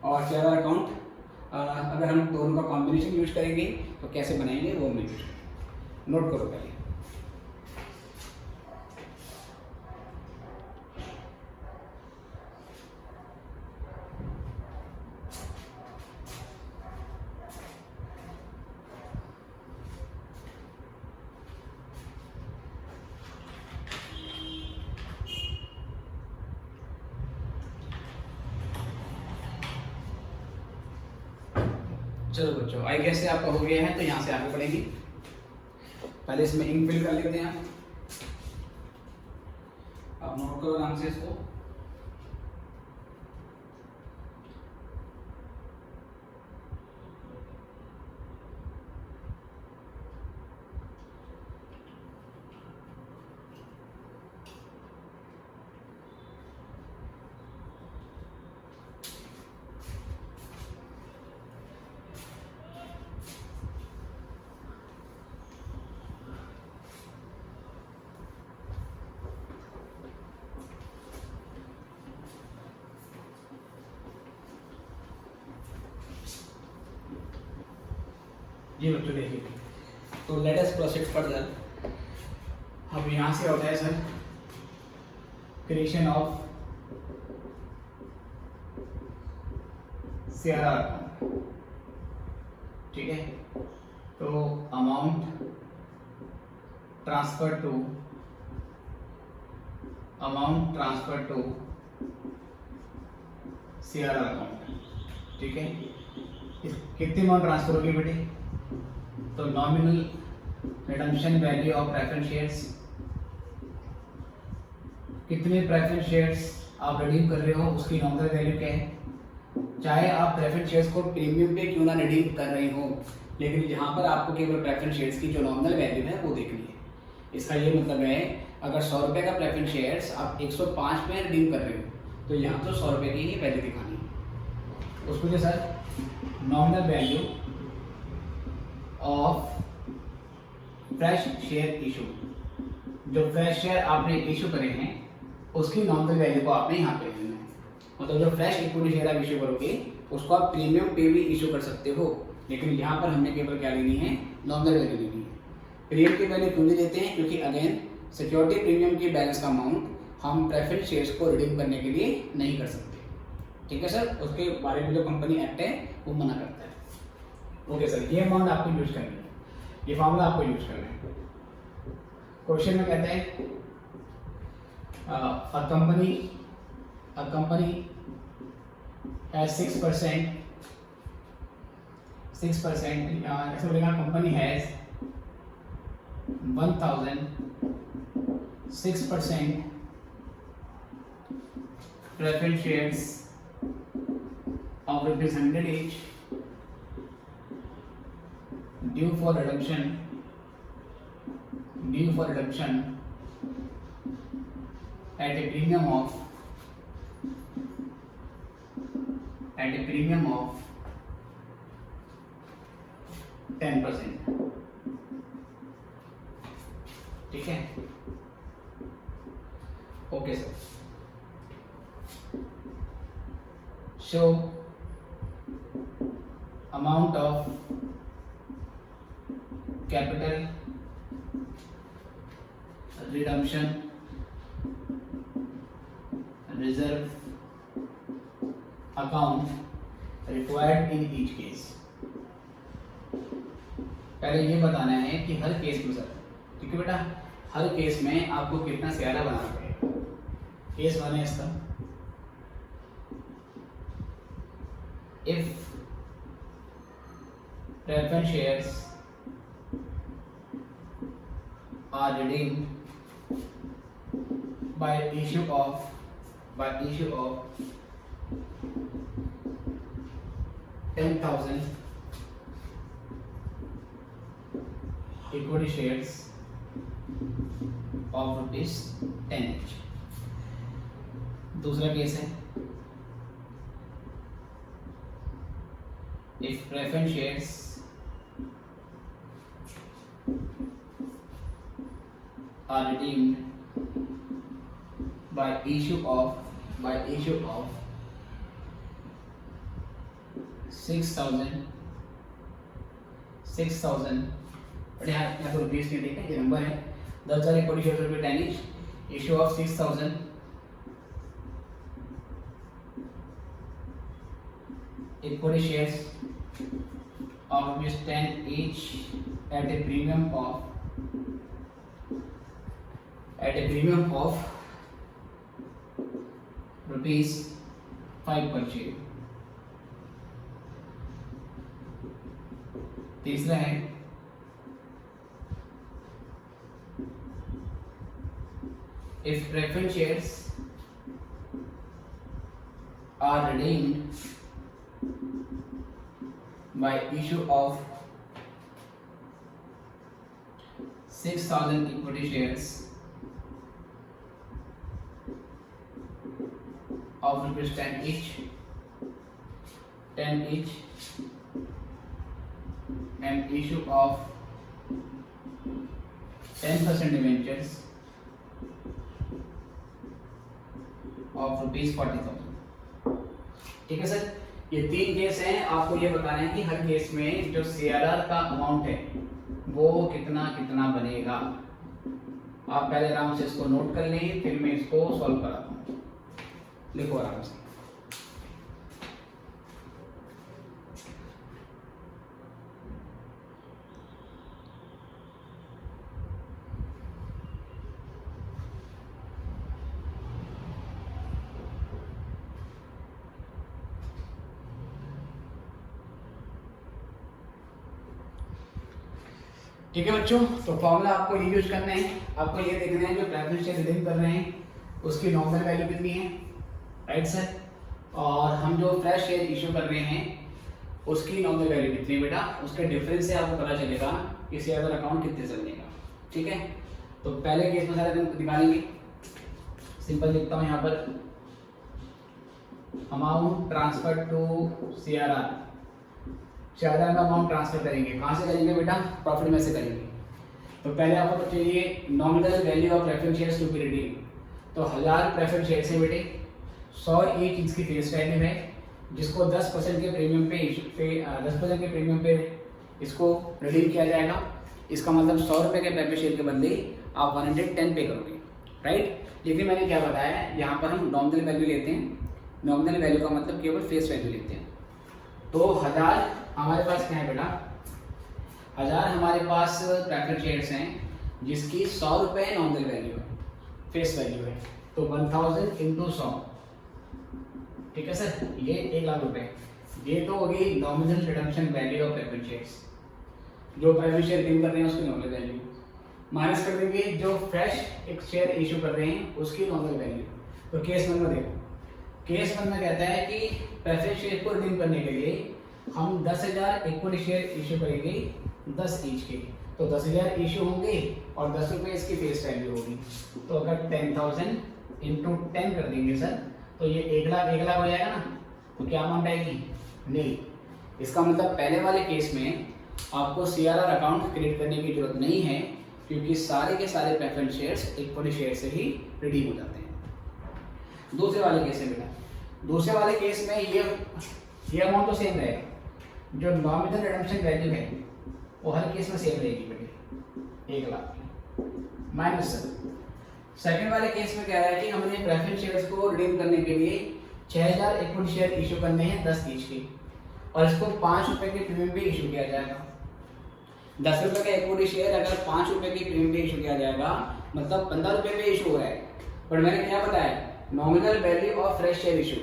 [SPEAKER 1] और CRR अकाउंट अगर हम दोनों का कॉम्बिनेशन यूज करेंगे तो कैसे बनाएंगे वो मैं नोट करो पहले। चलो बच्चों, आई गेस से आपका हो गया है, तो यहाँ से आगे बढ़ेंगे। पहले इसमें इंक फिल कर लेते हैं। आप नोट करो आराम से इसको। जी बच्चों देखिए, तो लेट अस प्रोसीड फर्दर। अब यहाँ से होता है sir creation of CRR account, ठीक है। तो amount transfer to CRR account, ठीक है। कितनी अमाउंट ट्रांसफर होगी बेटे? तो nominal redemption value of preference shares, कितने प्रेफरेंस शेयर्स आप रिडीम कर रहे हो उसकी नॉमिनल वैल्यू क्या है। चाहे आप प्रेफरेंस शेयर्स को प्रीमियम पे क्यों ना रिडीम कर रहे हो, लेकिन यहाँ पर आपको केवल प्रेफरेंस शेयर्स की जो नॉमिनल वैल्यू है वो देखनी है। इसका ये मतलब है अगर 100 रुपये का प्रेफरेंस शेयर्स आप 105 में रिडीम कर रहे हो तो यहाँ तो 100 रुपये की ही वैल्यू दिखानी है। उसको जो sir nominal value of fresh share issue, जो फ्रेश शेयर आपने इशू करे हैं उसकी नॉमिनल वैल्यू को आपने यहाँ पे लेना है। मतलब जो फ्रेश इक्विटी शेयर आप इशू करोगे उसको आप प्रीमियम पे भी इशू कर सकते हो, लेकिन यहाँ पर हमने केवल क्या लेनी है, नॉमिनल वैल्यू लेनी है। प्रीमियम की वैल्यू क्यों नहीं देते हैं? क्योंकि अगेन सिक्योरिटी प्रीमियम की बैलेंस का अमाउंट हम प्रेफरेंस शेयर्स को रिडीम करने के लिए नहीं कर सकते, ठीक है सर। उसके बारे में जो कंपनी एक्ट है वो मना करता है। ओके सर, ये अमाउंट आपको यूज करनी है, ये फॉर्मूला आपको यूज करना है। क्वेश्चन में कहते हैं a company has 6%, ऐसा बोलेगा company has 1006% preference shares of ₹100 each due for redemption at a premium of 10%, ठीक है। Okay sir, show amount of capital redemption reserve account required in each case. पहले ये बताना है कि हर केस में सर, ठीक है बेटा, हर केस में आपको कितना CRR बनाना पड़ेगा। केस वन है इसका, if preference shares are redeemed by issue of 10,000 equity shares of ₹10 each। दूसरा केस है, if preference shares are redeemed by issue of 6,000 but यहाँ तो रुपीज नहीं देखे, ये नंबर है 10,000 equity share ₹10 each, issue of 6,000 equity shares of ₹10 each at a premium of ₹5 per share। तीसरा है if preference shares are redeemed by issue of 6,000 equity shares of ₹10 each, and issue of 10% debentures of ₹40,000। ठीक है sir, ये तीन case हैं। आपको ये बताना है कि हर केस में जो CRR का अमाउंट है वो कितना कितना बनेगा। आप पहले आराम से इसको नोट कर लें, फिर मैं इसको सॉल्व कराता हूँ। लिखो आराम से। ठीक है बच्चों, तो फॉर्मूला आपको ये यूज करना है। आपको ये देखना है जो प्रेफरेंस शेयर रिडीम कर रहे हैं उसकी नॉमिनल वैल्यू कितनी है, राइट सर। और हम जो फ्रेश शेयर इशू कर रहे हैं उसकी नॉमिनल वैल्यू कितनी है बेटा, उसके डिफरेंस से आपको पता चलेगा कि शेयर वाला अकाउंट कितने से बनेगा। ठीक है, तो पहले केस में सारे निकालेंगे। सिंपल लिखता हूँ यहाँ पर, अमाउंट ट्रांसफर टू सीआरआर। शेयरदार में अमाउंट ट्रांसफर करेंगे, कहाँ से करेंगे बेटा, प्रॉफिट में से करेंगे। तो पहले आपको तो चाहिए nominal value of preference shares to be redeem. तो 1000 प्रेफरेंस शेयर्स है बेटे, 100 ईच इसकी फेस वैल्यू है, जिसको 10% के प्रीमियम पे 10% के प्रीमियम पे इसको रिडीम किया जाएगा। इसका मतलब 100 रुपये के प्रेफरेंस शेयर के बदले आप 110 पे करोगे, राइट। लेकिन मैंने क्या बताया, यहाँ पर हम नॉमिनल वैल्यू लेते हैं। नॉमिनल वैल्यू का मतलब केवल फेस वैल्यू लेते हैं। तो 1000 हमारे पास क्या है बेटा, 1000 हमारे पास प्रेफरेंस शेयर्स हैं जिसकी 100 रुपये नॉमिनल वैल्यू है, फेस वैल्यू है। तो 1000 इंटू 100, ठीक है सर, ये 1 लाख रुपए। ये तो होगी nominal redemption value of preference shares, जो प्रेफरेंस शेयर रिडीम कर रहे हैं उसकी नॉमिनल वैल्यू। माइनस कर देंगे जो फ्रेश एक शेयर इशू कर रहे हैं उसकी नॉमिनल वैल्यू। तो केस 1 में देखो, केस 1 में कहता है कि प्रेफरेंस शेयर को रिडीम करने के लिए हम 10,000 इक्विटी शेयर इशू करेंगे 10 ईच के। तो 10,000 इशू होंगे और 10 रुपये इसकी फेस वैल्यू होगी। तो अगर 10,000 इंटू 10 कर देंगे सर, तो ये 1 लाख हो जाएगा ना। तो क्या अमाउंट आएगी, नहीं। इसका मतलब पहले वाले केस में आपको सीआरआर अकाउंट क्रिएट करने की जरूरत नहीं है, क्योंकि सारे के सारे प्रेफरेंस शेयर्स इक्विटी शेयर से ही रिडीम हो जाते हैं। दूसरे वाले केस में बेटा, दूसरे वाले केस में ये अमाउंट तो सेम रहेगा, जो नॉमिनल रिडम्पशन वैल्यू है वो हर केस में सेम रहेगी बेटे, 1 लाख माइनस सर। सेकंड वाले केस में कह रहा है कि हमने प्रेफरेंस शेयर्स को रिडीम करने के लिए 6000 इक्विटी शेयर इशू करने हैं 10 ईच के, और इसको 5 रुपये के प्रीमियम पे इशू किया जाएगा। 10 रुपये का इक्विटी शेयर अगर 5 रुपये की प्रीमियम पे इशू किया जाएगा, मतलब 15 रुपये पे इशू हो रहा है। पर मैंने क्या बताया, nominal value of fresh share issue.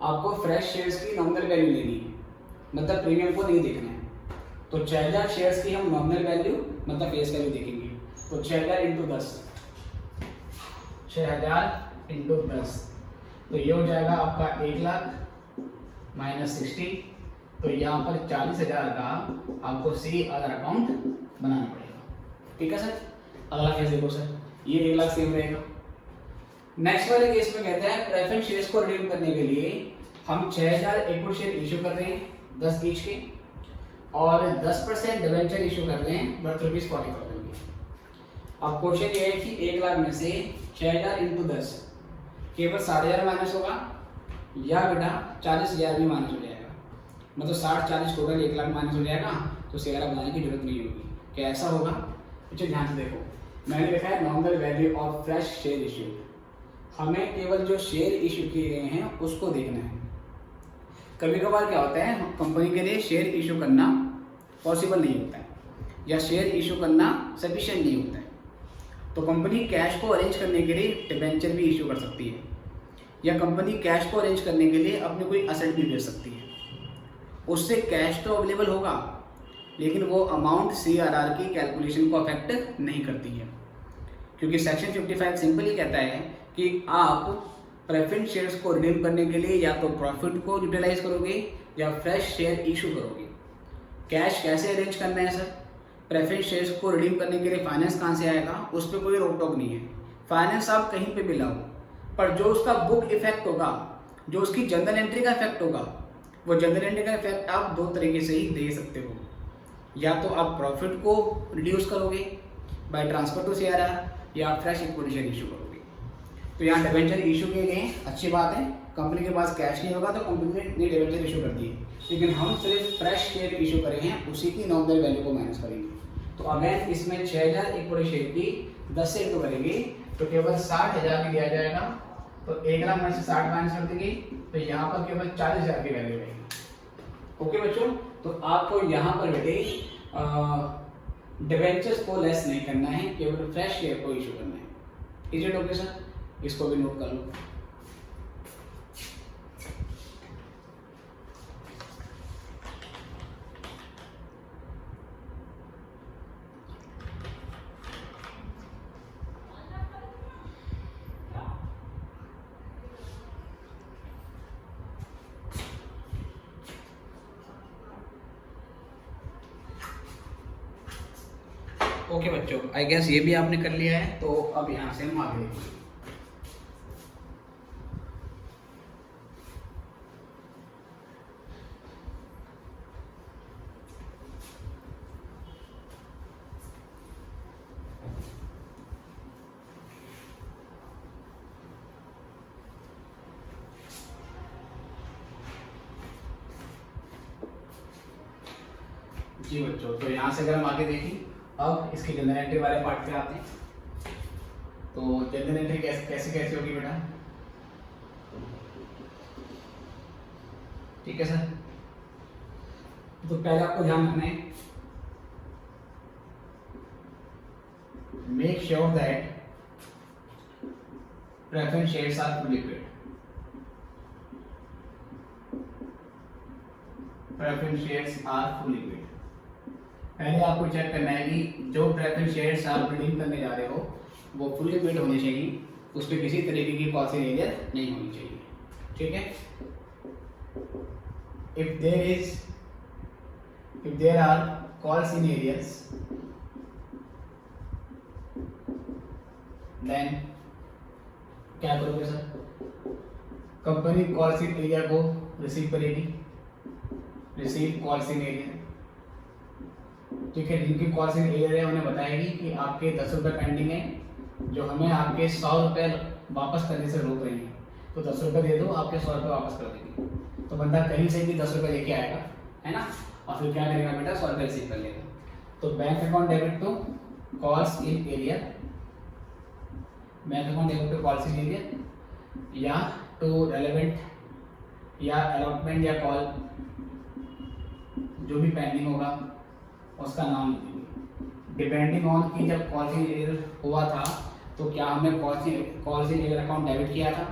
[SPEAKER 1] आपको फ्रेश शेयर्स की नॉमिनल वैल्यू लेनी है, मतलब प्रीमियम को नहीं देखना है। तो 6000 शेयर्स की हम नॉमिनल वैल्यू मतलब फेस वैल्यू देखेंगे। तो 6000 इंटू 10, 6000 इंटू 10, तो ये हो जाएगा आपका 1 लाख माइनस 60। तो यहाँ पर 40,000 का आपको सीआरआर अकाउंट बनाना पड़ेगा। ठीक है सर। अगला केस देखो सर, ये 1 लाख सेम रहेगा। नेक्स्ट वाले केस में कहता है प्रेफरेंस शेयर्स को रिडीम करने के लिए हम 6000 इक्विटी शेयर इशू कर रहे हैं 10 ईच के, और 10% डिवेंचर इशू कर रहे हैं वर्थ ₹40,000 की। अब क्वेश्चन ये है कि 1 लाख में से 6000 इंटू 10 केवल 60,000 माइनस होगा, या बेटा 40,000 भी माइनस हो जाएगा, मतलब 60-40 टोटल 1 लाख माइनस हो जाएगा। तो शेयर बनाने की जरूरत नहीं होगी। क्या ऐसा होगा, अच्छा ध्यान से देखो, मैंने लिखा है nominal value of fresh share issue. हमें केवल जो शेयर इशू किए गए हैं उसको देखना है। कभी कभार क्या होता है, कंपनी के लिए शेयर इशू करना पॉसिबल नहीं होता है, या शेयर इशू करना सफिशिएंट नहीं होता है। तो कंपनी कैश को अरेंज करने के लिए डिबेंचर भी इशू कर सकती है, या कंपनी कैश को अरेंज करने के लिए अपने कोई असेट भी बेच सकती है। उससे कैश तो अवेलेबल होगा, लेकिन वो अमाउंट सीआरआर की कैलकुलेशन को अफेक्ट नहीं करती है, क्योंकि सेक्शन 55 सिंपली कहता है कि आप प्रेफरेंस शेयर्स को रिडीम करने के लिए या तो प्रॉफिट को यूटिलाइज करोगे या फ्रेश शेयर इशू करोगे। कैश कैसे अरेंज करना है सर, प्रेफरेंस शेयर्स को रिडीम करने के लिए फाइनेंस कहाँ से आएगा, उस पर कोई रोक टोक नहीं है। फाइनेंस आप कहीं पे भी लाओ, पर जो उसका बुक इफेक्ट होगा, जो उसकी जनरल एंट्री का इफेक्ट होगा, वो जनरल एंट्री का इफेक्ट आप 2 तरीके से ही दे सकते हो। या तो आप प्रॉफिट को रिड्यूस करोगे बाय ट्रांसफर टू सीआरआर, या फ्रेश इक्विटी शेयर इशू करोगे। तो यहाँ डिबेंचर इशू किए गए, अच्छी बात है। कंपनी के पास कैश नहीं होगा तो कंपनी ने डिबेंचर इशू कर दिए, लेकिन हम सिर्फ फ्रेश शेयर इशू करें हैं, उसी की नॉमिनल वैल्यू को माइनस करेंगे। तो अगेन इसमें 6000 एक पूरे शेयर की 10 से इंटू करेंगे तो केवल 60,000 भी दिया जाएगा। तो 1 लाख में से 60 माइनस कर देंगे तो यहाँ पर केवल 40,000 की वैल्यू रहेगी। ओके बच्चों, तो आपको यहाँ पर बेटे डिबेंचर्स को लेस नहीं करना है, केवल फ्रेश शेयर को इशू करना है। Is it okay sir? इसको भी नोट कर लो। ओके बच्चों, आई गेस ये भी आपने कर लिया है। तो अब यहाँ से हम आगे देखिए। जी बच्चों, तो यहाँ से अगर हम आगे देखें, अब इसकी जनरल एंट्री वाले पार्ट पे आते हैं। तो जनरल एंट्री कैसे कैसे होगी बेटा? ठीक है सर, तो पहले आपको ध्यान रखना है, make sure that preference shares are fully paid. Preference shares are fully paid. पहले आपको चेक करना है कि जो प्रेफरेंस शेयर्स आप रिडीम करने जा रहे हो वो फुली पेड होने चाहिए, उस पर किसी तरीके की कॉल इन एरियर नहीं होनी चाहिए। ठीक है, if there are calls in areas then क्या करोगे sir? Company calls in area को रिसीव करेगी, रिसीव कॉल्स इन एरिया। ठीक है, जिनकी कॉल्स इन एरिया है उन्हें बताएगी कि आपके 10 रुपये पेंडिंग है, जो हमें आपके 100 रुपये वापस करने से रोक रही हैं, तो 10 रुपये दे दो, आपके 100 रुपये वापस कर देगी। तो बंदा कहीं से भी 10 रुपये लेके आएगा, है ना, और फिर क्या करेगा बेटा? 100 रुपये रिसीव कर लेगा। तो bank account debit to calls in arrear, bank account debit to calls in arrear, या टू रेलेवेंट या अलॉटमेंट या कॉल, जो भी पेंडिंग होगा उसका नाम लिखेंगे। डिपेंडिंग ऑन कि जब कॉल इन एरियर हुआ था तो क्या हमने call in arrear account debit किया था,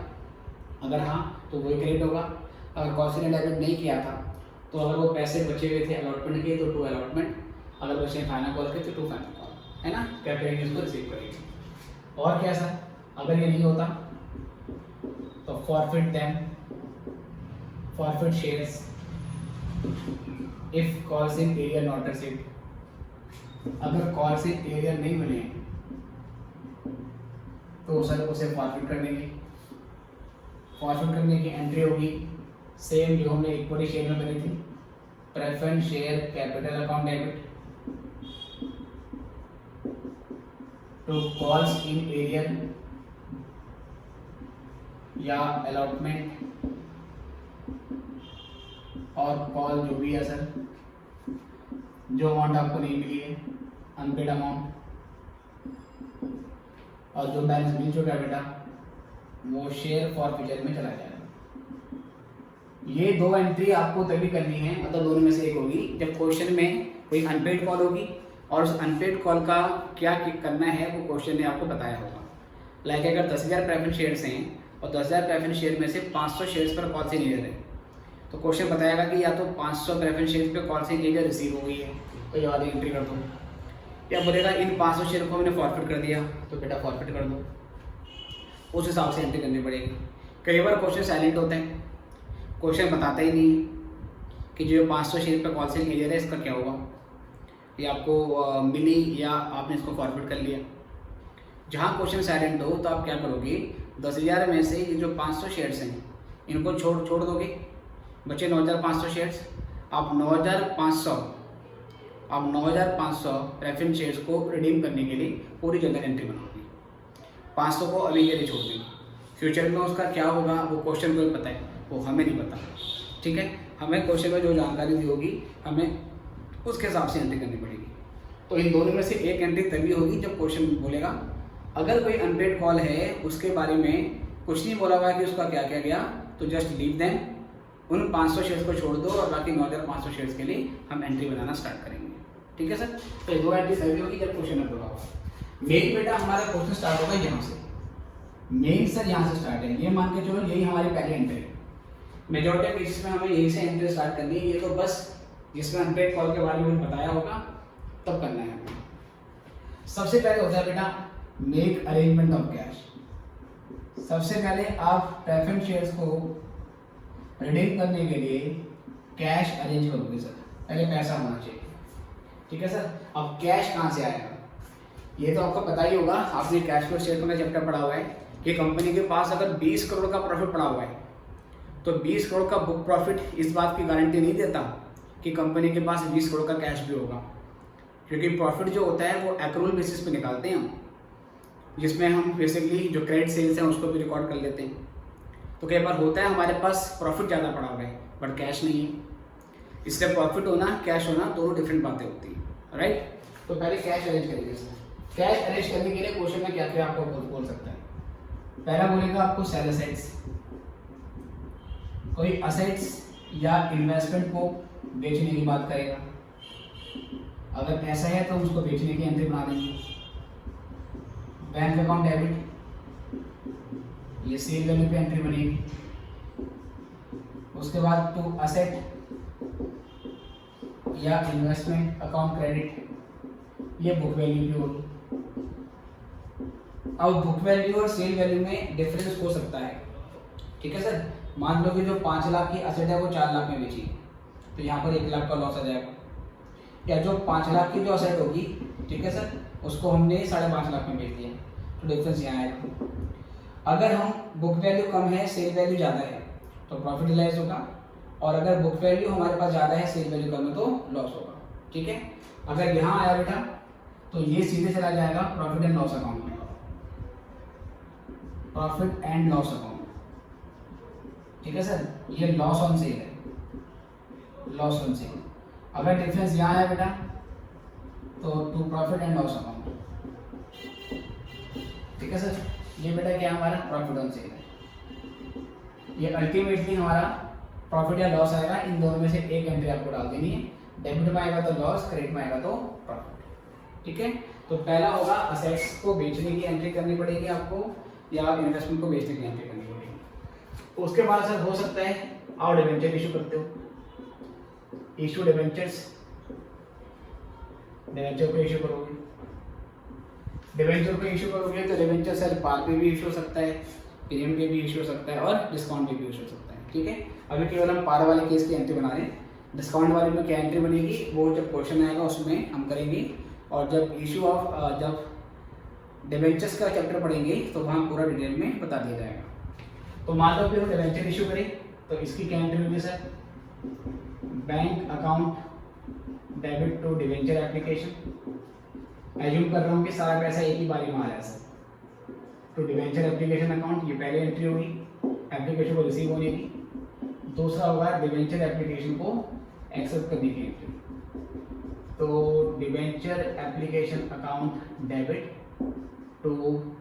[SPEAKER 1] अगर हाँ तो वही क्रेडिट होगा। अगर कॉल इन डेबिट नहीं किया था तो अगर वो पैसे बचे हुए थे अलॉटमेंट के तो टू अलॉटमेंट, अगर बचे फाइनल कॉल के तो टू फाइनल कॉल, है ना। क्या करेंगे? इसको रिसीव करेंगे। और क्या सर, अगर ये नहीं होता तो forfeit them, forfeit shares if calls in area not received. अगर कॉल्स इन एरिया नहीं मिले तो सर उसे फॉरफिट कर देंगे। फॉरफिट करने की एंट्री होगी सेम जो हमने इक्विटी शेयर में करी थी, preference share capital account debit to calls in arrear या अलॉटमेंट और कॉल जो भी है सर, जो अमाउंट आपको नहीं मिली है अनपेड अमाउंट, और जो बैलेंस मिल चुका है बेटा वो शेयर फॉरफिचर में चला जाएगा। ये दो एंट्री आपको तभी करनी है, मतलब दोनों में से एक होगी, जब क्वेश्चन में कोई अनपेड कॉल होगी और उस अनपेड कॉल का क्या करना है वो क्वेश्चन ने आपको बताया होगा। लाइक अगर 10,000 प्रेफरेंस शेयर्स हैं और 10,000 प्रेफरेंस शेयर में से 500 शेयर्स पर कॉल से नहीं है तो क्वेश्चन बताएगा कि या तो 500 प्रेफरेंस शेयर्स पे कॉल से एरिया रिसीव हो गई है तो ये वाली एंट्री कर दो, या बोलेगा इन 500 शेयर को मैंने फॉरफिट कर दिया तो बेटा फॉरफिट कर दो, उस हिसाब से एंट्री करनी पड़ेगी। कई बार क्वेश्चन साइलेंट होता है, क्वेश्चन बताता ही नहीं कि जो 500 शेयर पे कॉल से एरिया है इसका क्या होगा, ये आपको मिली या आपने इसको फॉरफिट कर लिया। जहाँ क्वेश्चन साइलेंट हो तो आप क्या करोगे, 10,000 में से ये जो 500 शेयर्स हैं इनको छोड़ दोगे, बचे 9,500 शेयर्स। आप 9,500 प्रेफरेंस शेयर्स को रिडीम करने के लिए पूरी जनरल एंट्री बनाओगे। 500 को अभी के लिए छोड़ देंगे, फ्यूचर में उसका क्या होगा वो क्वेश्चन को पता है, वो हमें नहीं पता। ठीक है, हमें क्वेश्चन में जो जानकारी दी होगी हमें उसके हिसाब से एंट्री करनी पड़ेगी। तो इन दोनों में से एक एंट्री तभी होगी जब क्वेश्चन बोलेगा अगर कोई अनपेड कॉल है उसके बारे में कुछ नहीं बोला हुआ है कि उसका क्या क्या गया, तो जस्ट लीव देम, उन 500 शेयर्स को छोड़ दो और बाकी 9500 शेयर्स के लिए हम एंट्री बनाना स्टार्ट करेंगे। ठीक है सर, तो 2 एंट्री तभी होगी जब क्वेश्चन नंबर होगा। मेन बेटा हमारा क्वेश्चन स्टार्ट होगा यहाँ से, मेन सर यहाँ से स्टार्ट है, ये मान के चलो यही हमारी पहली एंट्री है। मेजॉरिटी ऑफ केसेस में हमें यही से एंट्री स्टार्ट करनी है, ये तो बस जिसमें अनपेड कॉल के बारे में बताया होगा तब करना है। सबसे पहले होता है बेटा मेक अरेंजमेंट ऑफ कैश। सबसे पहले आप प्रेफरेंस शेयर्स को रिडीम करने के लिए कैश अरेंज करोगे सर, पहले पैसा होना चाहिए। ठीक है सर, अब कैश कहाँ से आएगा ये तो आपको पता ही होगा, आपने कैश फ्लो स्टेटमेंट का चैप्टर पढ़ा हुआ है कि कंपनी के पास अगर 20 करोड़ का प्रॉफिट पड़ा हुआ है तो 20 करोड़ का बुक प्रॉफिट इस बात की गारंटी नहीं देता कि कंपनी के पास 20 करोड़ का कैश भी होगा, क्योंकि प्रॉफिट जो होता है वो एक्रूअल बेसिस पे निकालते हैं हम, जिसमें हम बेसिकली जो क्रेडिट सेल्स हैं उसको भी रिकॉर्ड कर लेते हैं। तो कई बार होता है हमारे पास प्रॉफिट ज़्यादा पड़ा हुआ है बट कैश नहीं है, इसलिए प्रॉफिट होना कैश होना दोनों डिफरेंट बातें होती हैं। राइट, तो पहले कैश अरेंज करेंगे सर। कैश अरेंज करने के लिए क्वेश्चन में क्या क्या आपको बोल सकता है, पहला बोलेगा आपको सेल असेट्स, कोई असेट्स या इन्वेस्टमेंट को बेचने की बात करेगा, अगर पैसा है तो उसको बेचने की एंट्री बना देंगे। बैंक अकाउंट डेबिट, ये सेल वैल्यू पे एंट्री बनेगी। उसके बाद टू असेट या इन्वेस्टमेंट अकाउंट क्रेडिट, ये बुक वैल्यू की होगी। अब बुक वैल्यू और सेल वैल्यू में डिफरेंस हो सकता है। ठीक है सर, मान लो कि जो 5 लाख की असेट है वो 4 लाख में बेची तो यहाँ पर 1 लाख का लॉस आ जाएगा, या जो 5 लाख की जो असेट होगी, ठीक है सर, उसको हमने 5.5 लाख में बेच दिया तो डिफरेंस यहाँ आएगा। अगर हम बुक वैल्यू कम है सेल वैल्यू ज़्यादा है तो प्रॉफिट रियलाइज होगा, और अगर बुक वैल्यू हमारे पास ज़्यादा है सेल वैल्यू कम है तो लॉस होगा। ठीक है, अगर यहाँ आया बेटा तो ये सीधे चला जाएगा प्रॉफिट एंड लॉस अकाउंट में, प्रॉफिट एंड लॉस अकाउंट। ठीक है सर, ये लॉस ऑन सेल है, लॉस ऑन सेल। अगर डिफरेंस यहाँ है बेटा तो to profit and loss account. ठीक है सर, ये बेटा क्या हमारा प्रॉफिट ऑन सेल है। ये अल्टीमेटली हमारा प्रॉफिट या लॉस आएगा, इन दोनों में से एक एंट्री आपको डाल देनी है, डेबिट में आएगा तो लॉस, क्रेडिट में आएगा तो प्रॉफिट। ठीक है, तो पहला होगा असेट्स को बेचने की एंट्री करनी पड़ेगी आपको, या इन्वेस्टमेंट को बेचने की एंट्री करनी पड़ेगी। उसके बाद सर हो सकता है आप डिबेंचर इशू करते हो, इशू डिबेंचर्स, डिबेंचर को इशू करोगे, डिबेंचर को इशू करोगे तो डिबेंचर सर पार पे भी इशू हो सकता है, प्रीमियम पे भी इशू हो सकता है और डिस्काउंट पे भी इशू हो सकता है। ठीक है, अभी केवल हम पार वाले केस की एंट्री बना रहे हैं, डिस्काउंट वाले में क्या एंट्री बनेगी वो जब क्वेश्चन आएगा उसमें हम करेंगे, और जब इशू ऑफ जब डिबेंचर्स का चैप्टर पढ़ेंगे तो वहाँ पूरा डिटेल में बता दिया जाएगा। तो मान लो कि हम डिबेंचर इशू करें तो इसकी क्या एंट्री होगी sir, bank account debit to debenture application. Assume कर रहा हूँ कि सारा पैसा एक ही बारी में आ रहा है सर, तो डिबेंचर एप्लीकेशन अकाउंट ये पहले एंट्री होगी, एप्लीकेशन को रिसीव होने की। दूसरा होगा डिबेंचर एप्लीकेशन को एक्सेप्ट करने की एंट्री, तो debenture application account debit to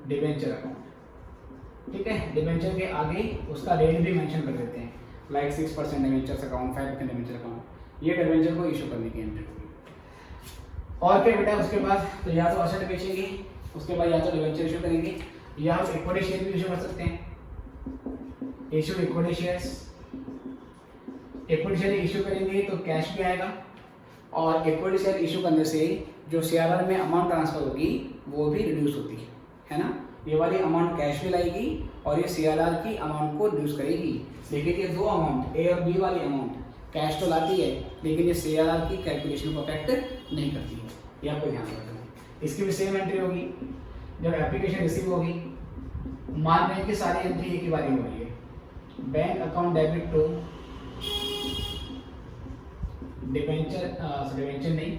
[SPEAKER 1] debenture account. ठीक है, डिबेंचर के आगे उसका रेट भी मेंशन कर देते हैं, like 6% debentures account, 5% debenture account, ये डिबेंचर को इशू करने की एंट्री होगी। और क्या बेटा उसके बाद तो या तो असेट बेचेंगे, उसके बाद या तो डिबेंचर इशू करेंगे, या हम इक्विटी शेयर भी इशू कर सकते हैं, issue equity shares. Equity share issue करेंगे तो कैश भी आएगा, और इक्विटी शेयर इशू करने से जो सीआरआर में अमाउंट ट्रांसफर होगी वो भी रिड्यूस होती है ना, ये वाली अमाउंट कैश भी लाएगी और ये सीआरआर की अमाउंट को रिड्यूस करेगी। लेकिन ये दो अमाउंट ए और बी वाली अमाउंट कैश तो लाती है लेकिन ये सीआरआर की कैलकुलेशन को अफेक्ट नहीं करती है, ये आपको ध्यान रखना है। इसकी भी सेम एंट्री होगी जब एप्लीकेशन रिसीव होगी। मान लें कि सारी एंट्री एक ही बारी हो रही है, bank account debit to debenture नहीं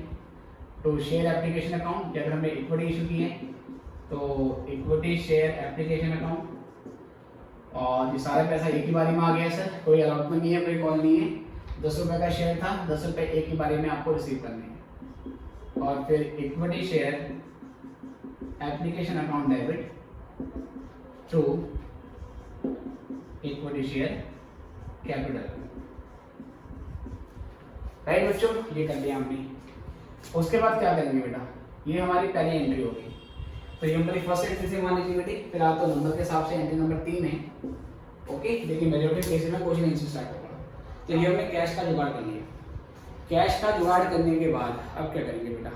[SPEAKER 1] तो शेयर एप्लीकेशन अकाउंट, जब हमने इक्विटी इशू की है तो इक्विटी शेयर एप्लीकेशन अकाउंट, और ये सारा पैसा एक ही बारी में आ गया है सर, कोई अलॉटमेंट नहीं है, कोई कॉल नहीं है। 10 रुपये का शेयर था, 10 रुपये एक ही बारी में आपको रिसीव करने हैं। और फिर equity share application account debit to equity share capital. Right बच्चों, ये कर लिया हमने। उसके बाद क्या करेंगे बेटा, ये हमारी पहली एंट्री होगी। तो ये हमारी फर्स्ट एंट्री से मान लीजिए बेटी, फिर आप तो नंबर के हिसाब से एंट्री नंबर 3 है। ओके, लेकिन मेजॉरिटी केसेस में क्वेश्चन इनसे स्टार्ट होगा। तो ये हमने कैश का जुगाड़ कर लिया। कैश का जुगाड़ करने के बाद अब क्या करेंगे बेटा,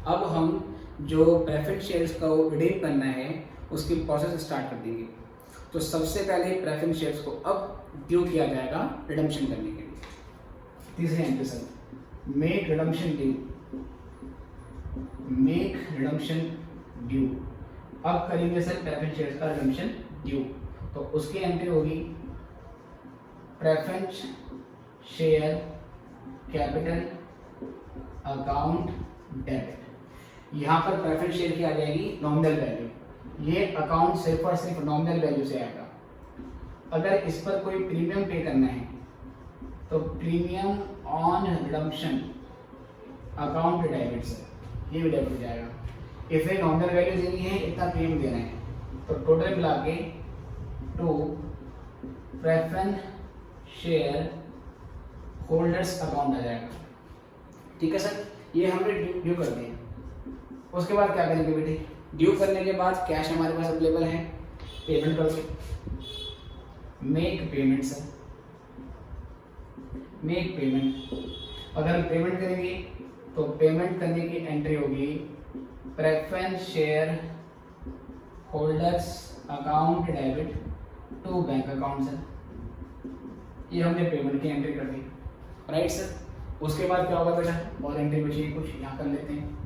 [SPEAKER 1] अब हम जो प्रेफरेंस शेयर्स को रिडीम करना है उसकी प्रोसेस स्टार्ट कर देंगे। तो सबसे पहले प्रेफरेंस शेयर्स को अब ड्यू किया जाएगा रिडम्पशन करने के लिए। तीसरी entry sir, make redemption due, make redemption due. अब करेंगे सर प्रेफरेंस शेयर्स का रिडम्पशन ड्यू। तो उसकी एंट्री होगी preference share capital account debit. यहाँ पर प्रेफरेंस शेयर की आ जाएगी नॉमिनल वैल्यू। ये अकाउंट सिर्फ और सिर्फ नॉमिनल वैल्यू से आएगा। अगर इस पर कोई प्रीमियम पे करना है तो premium on redemption account debit से ये भी डेबिट हो जाएगा। इसमें नॉमिनल वैल्यू देनी है, इतना प्रीमियम देना है, तो टोटल मिला के to preference share holders account आ जाएगा। ठीक है सर, ये हमने ड्यू कर दिया। उसके बाद क्या करेंगे बेटे, ड्यू करने के बाद कैश हमारे पास अवेलेबल है, पेमेंट कर दो। Make payment sir, make payment. अगर पेमेंट करेंगे तो पेमेंट करने की एंट्री होगी preference share holders account debit to bank account sir. ये हमने पेमेंट की एंट्री कर दी। राइट सर, उसके बाद क्या होगा बेटा, और एंट्री बची कुछ यहाँ कर लेते हैं।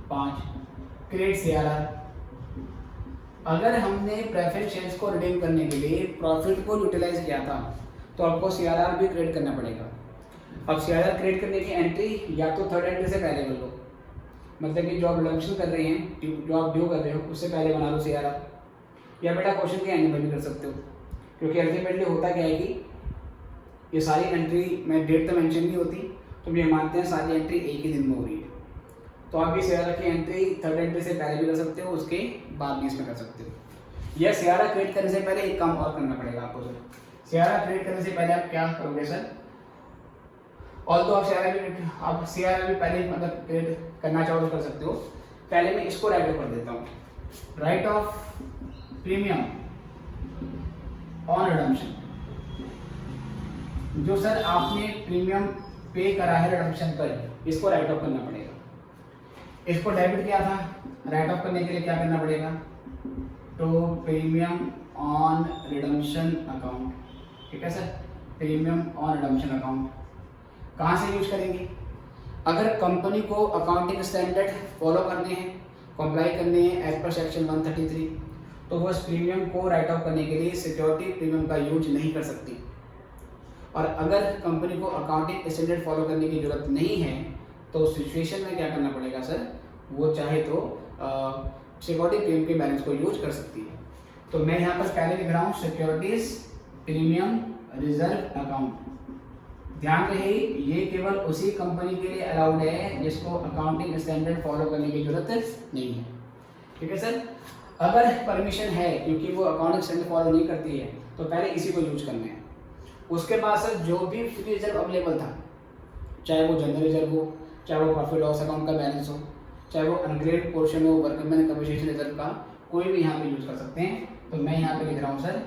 [SPEAKER 1] 5 क्रिएट सीआरआर। अगर हमने प्रेफरेंस शेयर्स को रिडीम करने के लिए प्रॉफिट को यूटिलाइज किया था तो आपको सीआरआर भी क्रिएट करना पड़ेगा। अब सीआरआर क्रिएट करने की एंट्री या तो थर्ड एंट्री से पहले कर लो, मतलब कि जो आप रिडम्पशन कर रहे हैं, जो आप ड्यू कर रहे हो उससे पहले बना लो सीआरआर, या बेटा क्वेश्चन के एंड में भी कर सकते हो। क्योंकि अल्टीमेटली होता क्या है कि ये सारी एंट्री में डेट तो मेंशन नहीं होती, तो ये मानते हैं सारी एंट्री एक ही दिन में हो रही है। तो आप ये सीआरआर की एंट्री थर्ड एंट्री से पहले भी कर सकते हो, उसके बाद भी इसमें कर सकते हो। यह सीआरआर क्रिएट करने से पहले एक काम और करना पड़ेगा आपको सर। सीआरआर क्रिएट करने से पहले आप क्या करोगे सर, और तो आप सीआरआर भी पहले मतलब क्रिएट करना चाहो तो कर सकते हो। पहले मैं इसको राइट ऑफ कर देता हूँ, right off premium on redemption. जो सर आपने प्रीमियम पे करा है रिडम्पशन पर, इसको राइट ऑफ करना पड़ेगा। इसको डेबिट किया था, राइट ऑफ करने के लिए क्या करना पड़ेगा, तो प्रीमियम ऑन रिडम्पशन अकाउंट। ठीक है sir, premium on redemption account कहाँ से यूज करेंगे, अगर कंपनी को अकाउंटिंग स्टैंडर्ड फॉलो करने हैं, कंप्लाई करने हैं एज पर सेक्शन 133, तो वो उस प्रीमियम को राइट ऑफ करने के लिए सिक्योरिटी प्रीमियम का यूज नहीं कर सकती। और अगर कंपनी को अकाउंटिंग स्टैंडर्ड फॉलो करने की जरूरत नहीं है तो सिचुएशन में क्या करना पड़ेगा सर, वो चाहे तो सिक्योरिटी प्रीमियम के बैलेंस को यूज कर सकती है। तो मैं यहाँ पर पहले लिख रहा हूँ सिक्योरिटीज प्रीमियम रिजर्व अकाउंट। ध्यान रहे ये केवल उसी कंपनी के लिए अलाउड है जिसको अकाउंटिंग स्टैंडर्ड फॉलो करने की जरूरत नहीं है। ठीक है सर, अगर परमिशन है क्योंकि वो अकाउंटिंग स्टैंडर्ड फॉलो नहीं करती है तो पहले इसी को यूज करना है। उसके बाद सर जो भी फ्री रिजर्व अवेलेबल था, चाहे वो जनरल रिजर्व हो, चाहे वो प्रॉफिट लॉस अकाउंट का बैलेंस हो, चाहे वो अनग्रेड पोर्शन हो वर्कमैन कंपनसेशन रिजर्व का, कोई भी यहाँ पे यूज कर सकते हैं। तो मैं यहाँ पे लिख रहा हूँ sir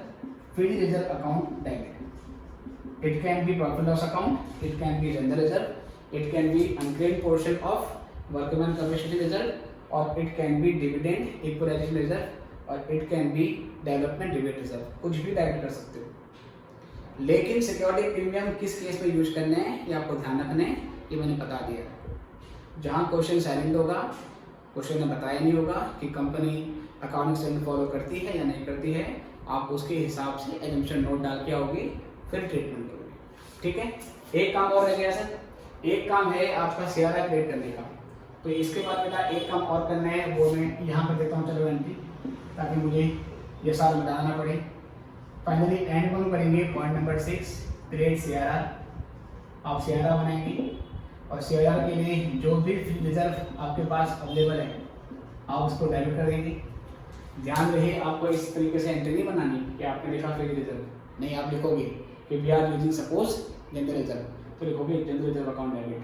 [SPEAKER 1] free reserve account debit. It can be profit loss account, it can be general reserve, it can be ungraded portion of workman compensation reserve, और it can be dividend equalisation reserve, और it can be development dividend reserve. कुछ भी debit कर सकते हो, लेकिन security premium किस case में यूज करने हैं ये आपको ध्यान रखना है, ये मैंने बता दिया। जहाँ क्वेश्चन साइलेंट होगा, क्वेश्चन में बताया नहीं होगा कि कंपनी अकाउंटिंग स्टैंडर्ड फॉलो करती है या नहीं करती है, आप उसके हिसाब से एजम्पशन नोट डाल के आओगे, फिर ट्रीटमेंट करोगे। ठीक है, एक काम और रह गया सर, एक काम है आपका सीआरआर क्रिएट करने का। तो इसके बाद बेटा एक काम और करना है, वो मैं यहाँ पर देता हूँ चलो एंट्री, ताकि मुझे ये सारा बताना पड़े। फाइनली एंड में करेंगे पॉइंट नंबर 6 क्रिएट सीआरआर। आप सीआरआर बनाएंगे और शेयर के लिए जो भी फ्री रिजर्व आपके पास अवेलेबल है आप उसको डेबिट कर देंगे। ध्यान रहे आपको इस तरीके से एंट्री नहीं बनानी कि आपने लिखा फ्री रिजर्व, नहीं, आप लिखोगे कि we are using suppose general reserve, तो लिखोगे जनरल रिजर्व अकाउंट डेबिट,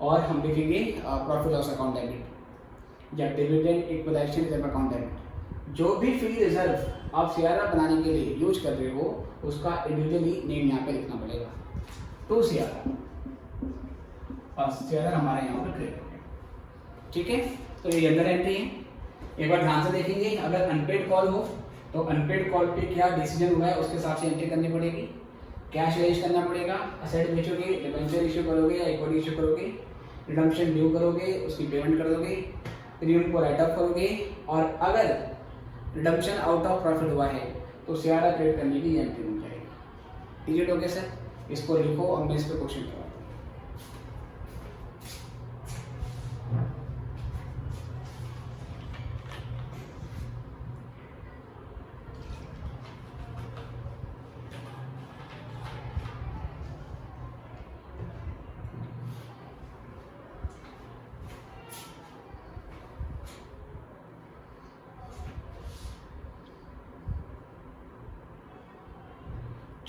[SPEAKER 1] और हम लिखेंगे प्रॉफिट लॉस अकाउंट डेबिट या dividend equalisation reserve account debit. जो भी फ्री रिजर्व आप सीआरआर बनाने के लिए यूज कर रहे हो उसका इंडिविजुअली नेम यहाँ पे लिखना पड़ेगा, टू सीआरआर, और सीआरआर हमारे यहाँ पर क्रिएट हो गया। ठीक है, तो ये जनरल एंट्री है। एक बार ध्यान से देखेंगे, अगर अनपेड कॉल हो तो अनपेड कॉल पे क्या डिसीजन हुआ है उसके हिसाब से एंट्री करनी पड़ेगी। कैश रेज करना पड़ेगा, असेट बेचोगे, डिबेंचर इशू करोगे या इक्विटी इशू करोगे, रिडम्पशन ड्यू करोगे, उसकी पेमेंट कर दोगे, प्रीमियम को राइट ऑफ करोगे, और अगर रिडम्पशन आउट ऑफ प्रॉफिट हुआ है तो सीआरआर क्रिएट करने की एंट्री बन जाएगी। ठीक है, ओके सर, इसको लिखो और मैं इस पर क्वेश्चन करवाता हूँ।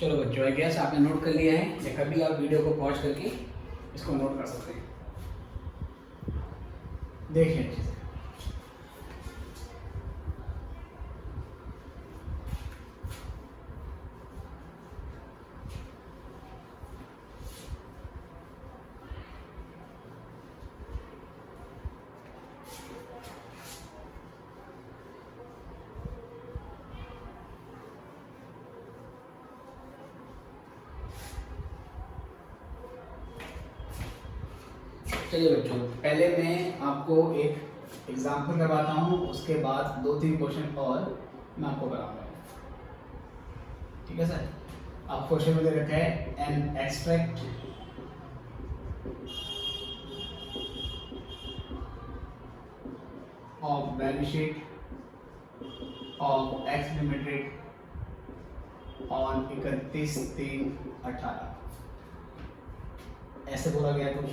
[SPEAKER 1] चलो बच्चों, आई गेस आपने नोट कर लिया है, या कभी आप वीडियो को पॉज करके इसको नोट कर सकते हैं। देखिए अच्छे से, चलिए बच्चों, पहले मैं आपको एक एग्जाम्पल करवाता हूँ, उसके बाद 2-3 क्वेश्चन और मैं आपको कराऊंगा। ठीक है सर, आप क्वेश्चन में दे रखा है an extract of balance sheet of X limited on 31/3/18, ऐसे बोला गया कुछ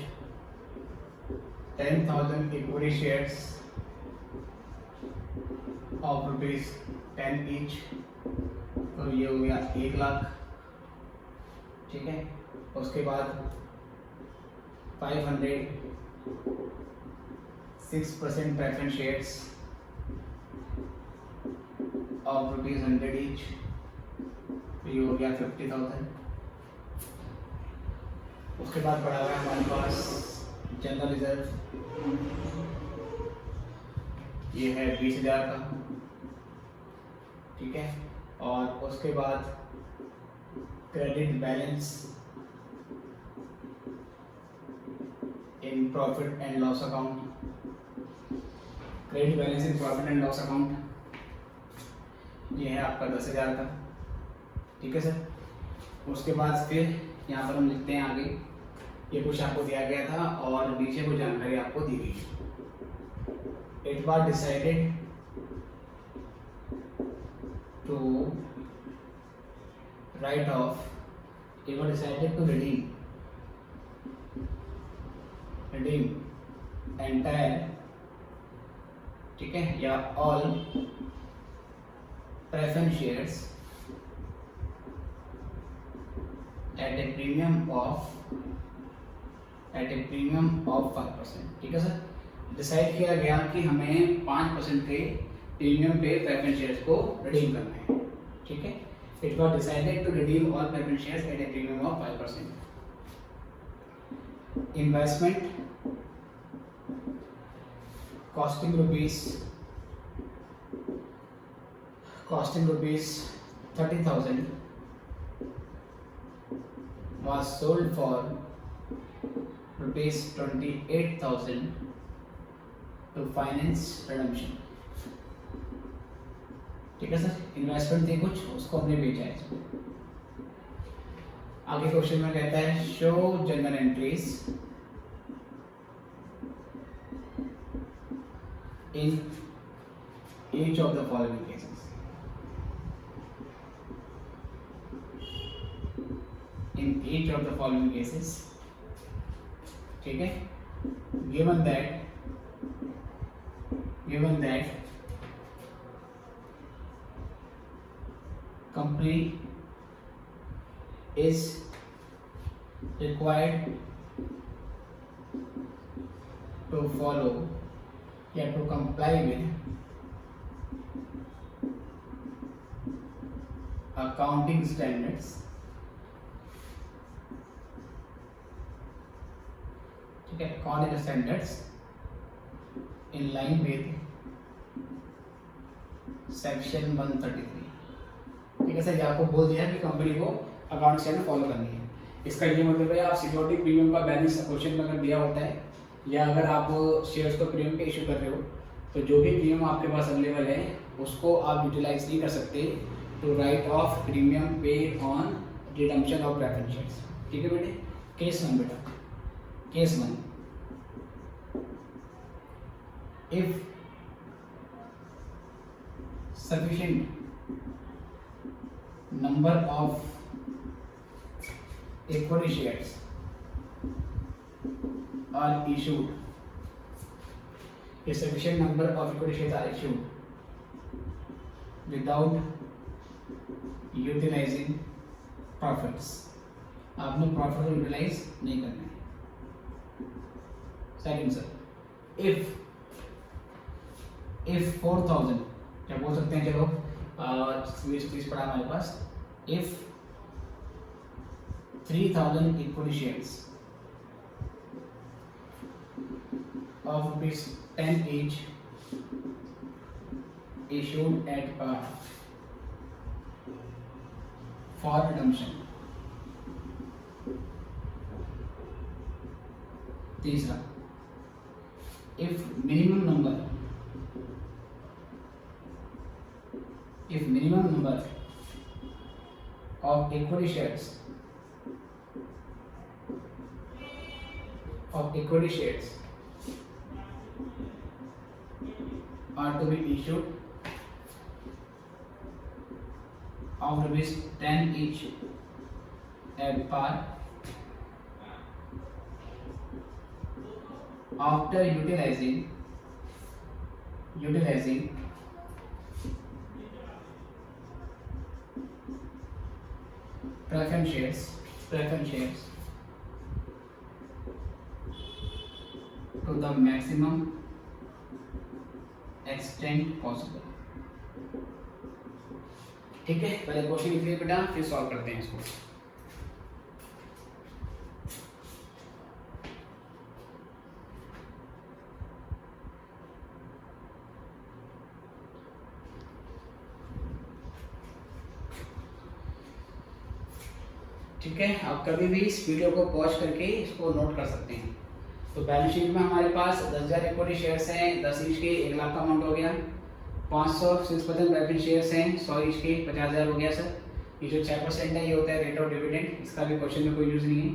[SPEAKER 1] 10,000 equity shares of ₹10 each, तो ये हो गया 1 लाख। ठीक है, उसके बाद 6% preference shares of ₹100 each, तो ये हो गया 50,000। उसके बाद पड़ा हुआ है हमारे पास जनरल रिजर्व, ये है 20,000 का। ठीक है, और उसके बाद credit balance in profit and loss account, credit balance in profit and loss account, ये है आपका 10,000 का। ठीक है सर, उसके बाद फिर यहाँ पर हम लिखते हैं आगे, ये कुछ आपको दिया गया था और नीचे कुछ जानकारी आपको दी गई। It was decided to write off, it was decided to redeem entire, ठीक है, या all preference shares at a premium of 5%। ठीक है सर, डिसाइड किया गया कि हमें 5% के प्रीमियम पे प्रेफरेंस शेयर्स को रिडीम करना है। ठीक है, it was decided to redeem all preference shares at a premium of 5%। Investment costing rupees 30,000 was sold for ₹28,000 to finance redemption। ठीक है सर, इन्वेस्टमेंट थी कुछ, उसको हमने बेचा है। आगे क्वेश्चन में कहता है show general entries in each of the following cases। In each of the following cases, ठीक है, given that company is required to follow या to comply with accounting standards, ठीक है, accounting standards in line with section 133। ठीक है sir, ये आपको बोल दिया कि कंपनी को अकाउंट स्टैंडर्ड फॉलो करनी है। इसका ये मतलब है आप सिक्योरिटी प्रीमियम का बैलेंस क्वेश्चन में अगर दिया होता है या अगर आप शेयर्स को प्रीमियम पे इशू कर रहे हो तो जो भी प्रीमियम आपके पास अवेलेबल है उसको आप यूटिलाइज नहीं कर सकते टू राइट ऑफ प्रीमियम पे on redemption of preference shares. ठीक है बेटे, केस 1 बेटा, case 1, if sufficient number of equity shares are issued, a sufficient number of equity shares are issued without utilizing profits, आपने profit को utilize नहीं करना है। सेकंड सर, इफ 4000 क्या बोल सकते हैं, चलो 20-30 पड़ा हमारे पास, if 3000 equity shares of rupees 10 each issued at par for redemption। तीसरा, if minimum number of equity shares are to be issued of rupees 10 each at par after utilizing preference shares to the maximum extent possible। ठीक है, पहले question लिखिए बेटा, फिर solve करते हैं इसको। ठीक है, आप कभी भी इस वीडियो को पॉज करके इसको नोट कर सकते हैं। तो बैलेंस शीट में हमारे पास 10,000 इक्विटी शेयर्स हैं, 10 ईच के 1 लाख का अमाउंट हो गया। 506% प्रेफरेंस शेयर्स हैं, 100 ईच के 50,000 हो गया सर। ये जो 6% है ये होता है रेट ऑफ डिविडेंड, इसका भी क्वेश्चन में कोई यूज़ नहीं है।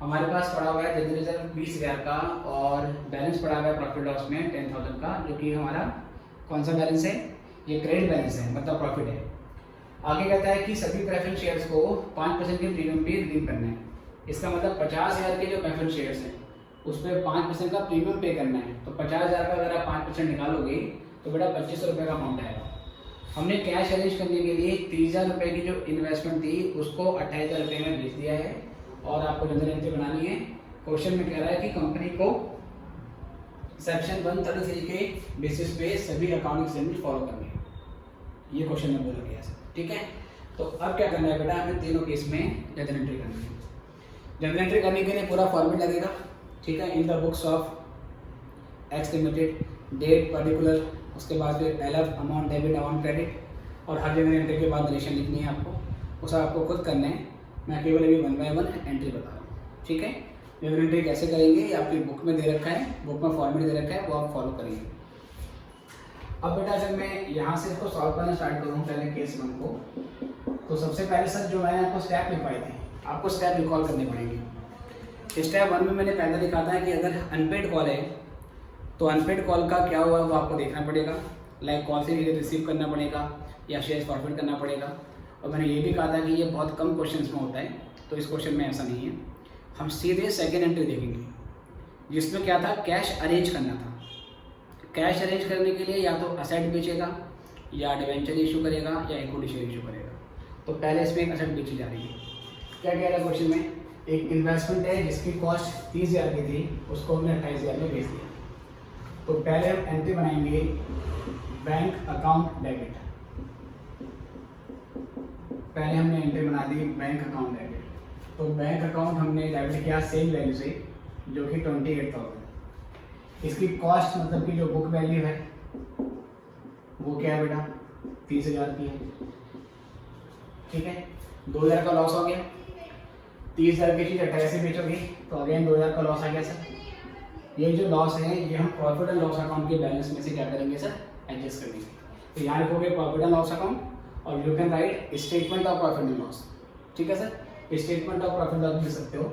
[SPEAKER 1] हमारे पास पड़ा हुआ है जनरल रिजर्व 20,000 का और बैलेंस पड़ा हुआ है प्रॉफिट लॉस में 10,000 का, जो कि हमारा कौन सा बैलेंस है, ये क्रेडिट बैलेंस है, मतलब प्रॉफिट है। आगे कहता है कि सभी प्रेफरेंस शेयर्स को 5% के प्रीमियम पे रिडीम करना है। इसका मतलब 50,000 के जो प्रेफरेंस शेयर्स हैं उस पर 5% का प्रीमियम पे करना है। तो 50,000 का अगर आप 5% निकालोगे तो बेटा 2500 रुपये का अमाउंट आएगा। हमने कैश अरेंज करने के लिए 30,000 रुपये की जो इन्वेस्टमेंट थी उसको 28,000 रुपये में बेच दिया है और आपको जनरल एंट्री बनानी है। क्वेश्चन में कह रहा है कि कंपनी को सेक्शन 133 के बेसिस पे सभी अकाउंटिंग स्टैंडर्ड फॉलो करने हैं, ये क्वेश्चन में बोला गया है। ठीक है, तो अब क्या करना है बेटा, हमें तीनों केस में जनरल एंट्री करनी है। जनरल एंट्री करने के लिए पूरा फॉर्मेट लगेगा। ठीक है, in the books of X limited, date particular, उसके बाद फिर LF, amount debit, amount credit, और हर जनरल एंट्री के बाद नरेशन लिखनी है आपको। वो सब आपको खुद करना है, मैं केवल अभी 1 बाय 1 एंट्री बता रहा हूँ। ठीक है, जनरल एंट्री कैसे करेंगे ये आपकी बुक में दे रखा है, बुक में फॉर्मेट दे रखा है, वो आप फॉलो करेंगे। अब बेटा जब मैं यहाँ से इसको सॉल्व करना स्टार्ट करूँ पहले केस 1 को, तो सबसे पहले सर जो मैंने आपको स्टेप लिखवाए थे आपको स्टेप रिकॉल करने पड़ेंगे। स्टेप 1 में मैंने पहले लिखा था कि अगर अनपेड कॉल है तो अनपेड कॉल का क्या हुआ वो आपको देखना पड़ेगा, लाइक कॉल से रिसीव करना पड़ेगा या शेयर फॉरवर्ड करना पड़ेगा। और मैंने ये भी कहा था कि ये बहुत कम क्वेश्चन में होता है, तो इस क्वेश्चन में ऐसा नहीं है। हम सीधे सेकेंड एंट्री देखेंगे। जिसमें क्या था, कैश अरेंज करना था। कैश अरेंज करने के लिए या तो असेट बेचेगा, या डिवेंचर इशू करेगा, या इक्विटी शेयर इशू करेगा। तो पहले इसमें एक असेट बेची जा रही है। क्या कह रहा है क्वेश्चन में, एक इन्वेस्टमेंट है जिसकी कॉस्ट 30,000 की थी, उसको हमने 28,000 में बेच दिया। तो पहले हम एंट्री बनाएंगे बैंक अकाउंट डेबिट। पहले हमने एंट्री बना दी बैंक अकाउंट डेबिट। तो बैंक अकाउंट हमने डेबिट किया सेम वैल्यू से, जो कि 28,000। इसकी कॉस्ट मतलब कि जो बुक वैल्यू है वो क्या है बेटा, 30,000 की है। ठीक है, 2,000 का लॉस हो गया। 30,000 की चीज़ 28 से बेचोगे तो अगेन 2,000 का लॉस आ गया सर। ये जो लॉस है ये हम प्रॉफिट एंड लॉस अकाउंट के बैलेंस में से क्या करेंगे सर, एडजस्ट करेंगे। तो यहाँ लिखोगे प्रॉफिट एंड लॉस अकाउंट, और you can write statement of profit and loss. ठीक है sir, statement of profit loss लिख सकते हो।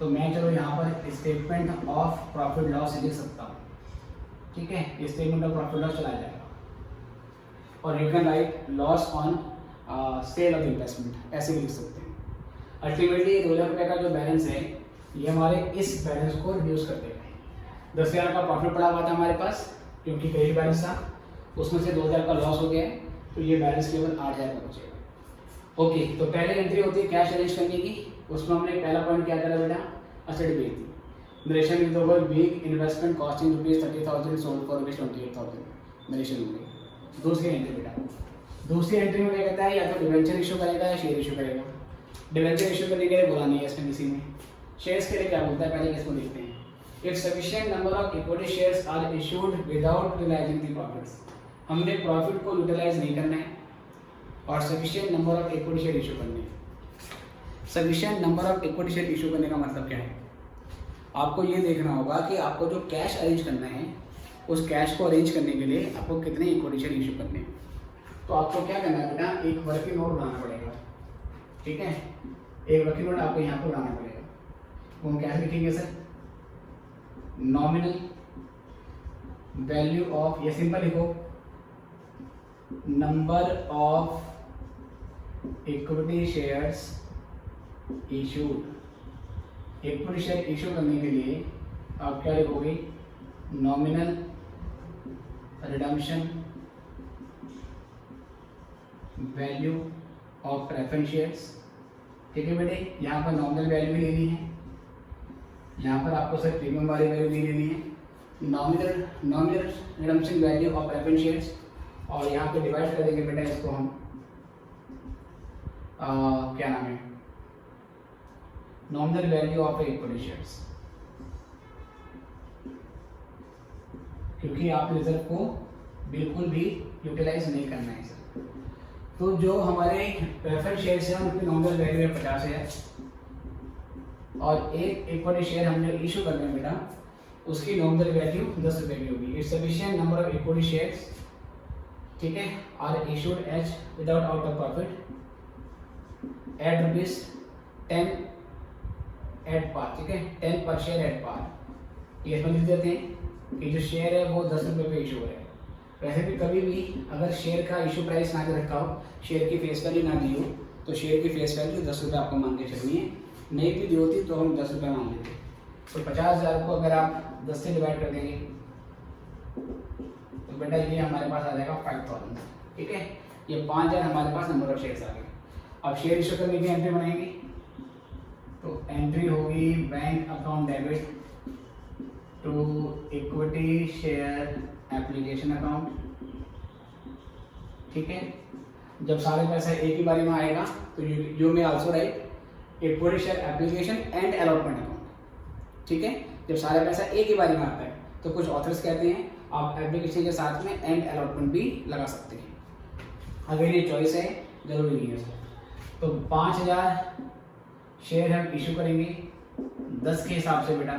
[SPEAKER 1] तो मैं चलो यहाँ पर स्टेटमेंट ऑफ प्रॉफिट लॉस लिख सकता हूँ। ठीक है, स्टेटमेंट ऑफ प्रॉफिट लॉस चला जाएगा। और you can write loss on cell of investment, ऐसे भी लिख सकते हैं। अल्टीमेटली 2,000 रुपये का जो बैलेंस है ये हमारे इस बैलेंस को रिड्यूस कर देगा। 10,000 का प्रॉफिट पड़ा हुआ था हमारे पास क्योंकि क्रेडिट बैलेंस था, उसमें से 2,000 का लॉस हो गया है, तो ये बैलेंस केवल 8,000 का बचेगा। ओके, तो पहले एंट्री होती है कैश अरेंज करने की। उसमें हमने पहला पॉइंट क्या करा बेटा, असेट बेच दी। Narration with over big investment costing ₹30,000 sold for ₹28,000 narration हो गई। दूसरी एंट्री बेटा, दूसरी एंट्री में क्या कहता है, या तो डिवेंचर इशू करेगा या शेयर इशू करेगा। डिवेंचर इशू करने के लिए बोला नहीं है इसमें किसी में। शेयर्स के लिए क्या बोलता है, पहले किसको देखते हैं। If sufficient number of equity shares are issued without utilizing the profits, हमने प्रॉफिट को यूटिलाइज नहीं करना है और sufficient number of equity share issue करने हैं। Sufficient number of equity share issue करने का मतलब क्या है, आपको ये देखना होगा कि आपको जो कैश अरेंज करना है उस कैश को अरेंज करने के लिए आपको कितने इक्विटी शेयर इशू करने हैं। तो आपको क्या करना है बेटा, एक वर्किंग नोट बनाना पड़ेगा। ठीक है, एक वर्किंग नोट आपको यहाँ पर बनाना पड़ेगा। वो हम कैसे लिखेंगे सर, नॉमिनल वैल्यू ऑफ, ये सिंपल लिखो, number of equity shares issued. Equity share issue करने के लिए आप क्या लिखोगे, nominal redemption value of preference shares. ठीक है बेटे, यहाँ पर नॉमिनल वैल्यू भी लेनी है, यहाँ पर आपको सर प्रीमियम वाली वैल्यू भी लेनी है, nominal redemption value of preference shares, और यहाँ पे डिवाइड कर देंगे बेटा इसको हम क्या नाम है, nominal value of equity shares, क्योंकि आप रिजर्व को बिल्कुल भी यूटिलाइज नहीं करना है सर। तो जो हमारे प्रेफरेंस शेयर्स हैं उनकी नॉमिनल वैल्यू है 50,000, और एक इक्विटी शेयर हमने इशू करना है बेटा, उसकी नॉमिनल वैल्यू 10 रुपये की होगी। It's sufficient number of equity shares, ठीक है, are issued as without out of profit at ₹10 at par. ठीक है, 10 पर शेयर एट पार। ये समझ देते हैं कि जो शेयर है वो 10 रुपये पे इशू है। वैसे भी कभी भी अगर शेयर का इशू प्राइस ना दे रखा हो, शेयर की फेस वैल्यू ना दी हो, तो शेयर की फेस वैल्यू 10 रुपये आपको मान के चलनी है। नहीं भी दी होती तो हम 10 रुपये मान लेते। तो 50,000 को अगर आप 10 से डिवाइड कर देंगे तो बेटा ये हमारे पास आ जाएगा 5,000। ठीक है, ये 5,000 हमारे पास नंबर ऑफ शेयर्स आ गए। अब शेयर इशू करने की एंट्री बनाएंगे, तो एंट्री होगी bank account debit to equity share application account. ठीक है, जब सारे पैसा एक ही बारी में आएगा तो you may also right equity share application and allotment account. ठीक है, जब सारा पैसा एक ही बारी में आता है तो कुछ ऑथर्स कहते हैं आप एप्लीकेशन के साथ में एंड अलॉटमेंट भी लगा सकते हैं, अगर ये चॉइस है, जरूरी नहीं है सर। तो 5,000 शेयर हम इशू करेंगे 10 के हिसाब से बेटा,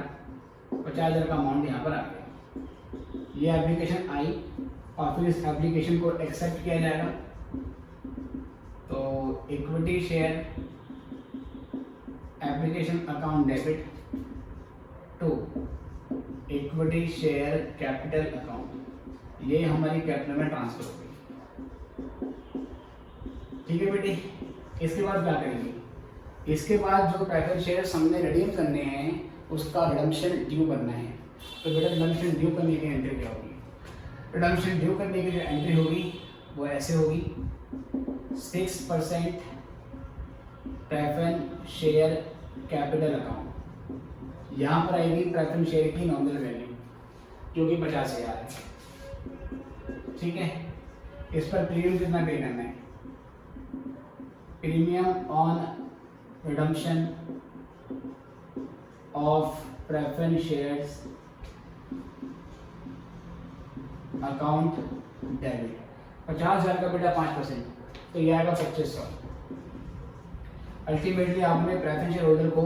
[SPEAKER 1] 50,000 का अमाउंट यहाँ पर आ गया। ये एप्लीकेशन आई और फिर इस एप्लीकेशन को एक्सेप्ट किया जाएगा। तो equity share application account debit to equity share capital account, ये हमारी कैपिटल में ट्रांसफर हो गई। ठीक है बेटी, इसके बाद क्या करेंगे, इसके बाद जो प्रेफरेंस शेयर्स हमने रिडीम करने हैं उसका रिडम्पशन ड्यू करना है। तो बेटा रिडम्पशन ड्यू करने की एंट्री क्या होगी? रिडम्पशन ड्यू करने की जो एंट्री होगी वो ऐसे होगी, 6% प्रेफरेंस शेयर कैपिटल अकाउंट। यहाँ पर आएगी प्रेफरेंस शेयर की नॉमिनल वैल्यू जो कि 50,000 है, ठीक है। इस पर प्रीमियम कितना पे करना है? Premium on redemption of preference shares account debit. 50,000 का बेटा 5%, तो ये आएगा 2500। अल्टीमेटली आपने प्रेफरेंस शेयर होल्डर को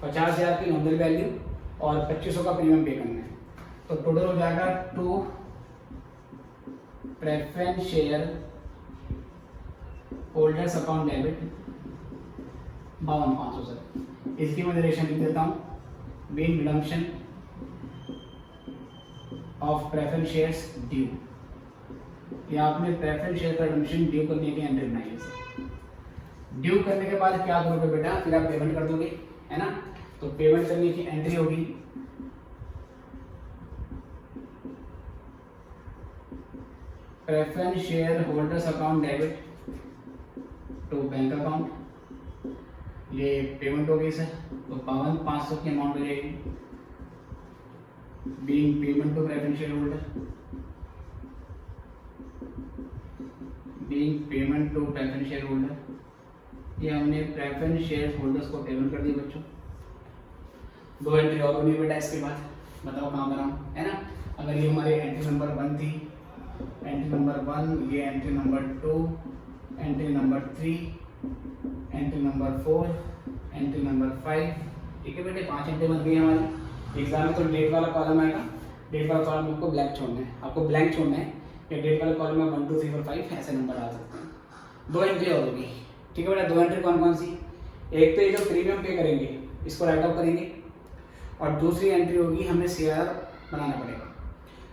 [SPEAKER 1] 50,000 की नॉमिनल वैल्यू और 2500 का प्रीमियम पे करना है। तो टोटल हो जाएगा to preference share holders account debit 52,500 sir. इसकी मैं डायरेक्शन लिख देता हूँ, main redemption of preference shares due. ये आपने प्रेफरेंस शेयर का रिडम्पशन ड्यू करने की एंट्री बनाई है सर। ड्यू करने के बाद क्या करोगे बेटा? फिर आप पेमेंट कर दोगे, है ना। तो पेमेंट करने की एंट्री होगी preference share holders account debit to bank account. ये पेमेंट हो गई सर। तो 52,500 की अमाउंट हो जाएगी, being payment to preference share holder, being payment to preference share holder. ये हमने प्रेफरेंस शेयर होल्डर्स को पेमेंट कर दी बच्चों। दो एंट्री और होनी बेटा इसके बाद, बताओ कहाँ बनाऊँ, है ना। अगर ये हमारी एंट्री नंबर 1 थी, एंट्री नंबर 1, ये entry number 2, entry number 3, entry number 4, entry number 5, ठीक है बेटे। 5 एंट्री बन गई हमारी। एग्जाम में तो डेट वाला कॉलम आएगा, डेट वाला कॉलम आपको ब्लैंक छोड़ना है, आपको ब्लैंक छोड़ना है। या डेट वाले कॉलम में 1 2 3 4 5 ऐसे नंबर आ सकते हैं। दो एंट्री और होगी, ठीक है बेटा। दो एंट्री कौन कौन सी? एक तो ये जो प्रीमियम पे करेंगे इसको राइट ऑफ करेंगे, और दूसरी एंट्री होगी हमें CRR बनाना पड़ेगा।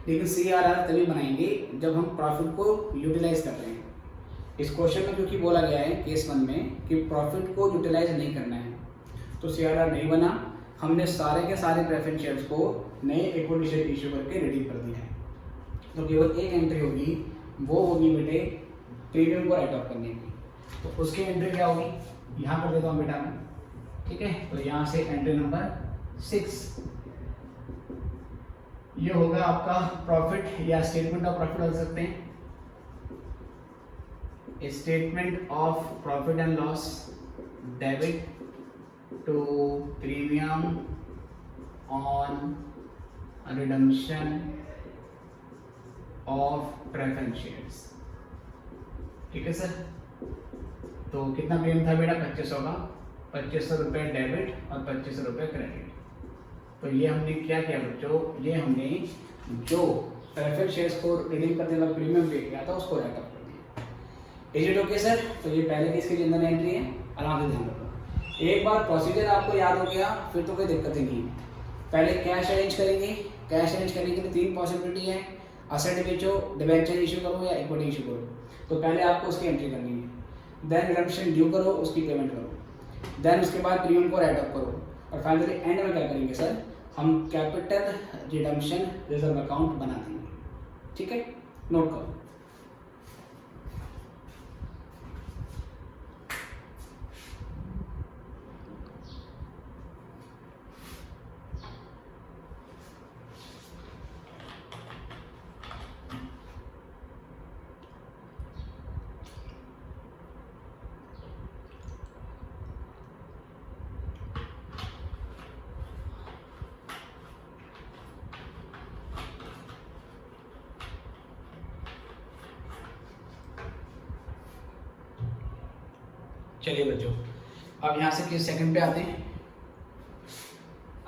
[SPEAKER 1] लेकिन CRR तभी बनाएंगे जब हम प्रॉफिट को यूटिलाइज कर रहे हैं। इस क्वेश्चन में क्योंकि बोला गया है केस 1 में कि प्रॉफिट को यूटिलाइज नहीं करना है, तो CRR नहीं बना। हमने सारे के सारे प्रेफरेंस शेयर्स को नए इक्विटी शेयर इश्यू करके रिडीम कर दिया है। तो केवल एक एंट्री होगी, वो होगी बेटे प्रीमियम को राइट ऑफ करने की। तो उसकी एंट्री क्या होगी? यहाँ कर देता हूँ बेटा मैं, ठीक है। तो यहाँ से एंट्री नंबर 6, ये होगा आपका प्रॉफिट या स्टेटमेंट ऑफ प्रॉफिट बोल सकते हैं। Statement of profit and loss debit to premium on redemption of preference shares, ठीक है सर। तो कितना प्रीमियम था बेटा? 2500 का, 2500 रुपये डेबिट और 2500 रुपये क्रेडिट। तो ये हमने क्या किया बच्चों? ये हमने जो प्रेफरेंस शेयर्स को रिडीम करने वाला प्रीमियम पे किया था उसको राइट ऑफ कर दिया। Is it okay sir? तो ये पहले की इसके जनरल एंट्री है, आराम से ध्यान रखो। एक बार प्रोसीजर आपको याद हो गया फिर तो कोई दिक्कत ही नहीं है। पहले कैश अरेंज करेंगे, कैश अरेंज करने के लिए 3 पॉसिबिलिटी है, असेट बेचो, डिबेंचर इशू करो या इक्विटी इशू करो। तो पहले आपको उसकी एंट्री करनी है, देन रिडम्पशन ड्यू करो, उसकी पेमेंट करो, देन उसके बाद प्रीमियम को राइट ऑफ करो, और फाइनली एंड में क्या करेंगे सर? हम कैपिटल रिडम्पशन रिजर्व अकाउंट बना देंगे, ठीक है। नोट करो। चलिए बच्चों, अब यहाँ से केस सेकंड पे आते हैं।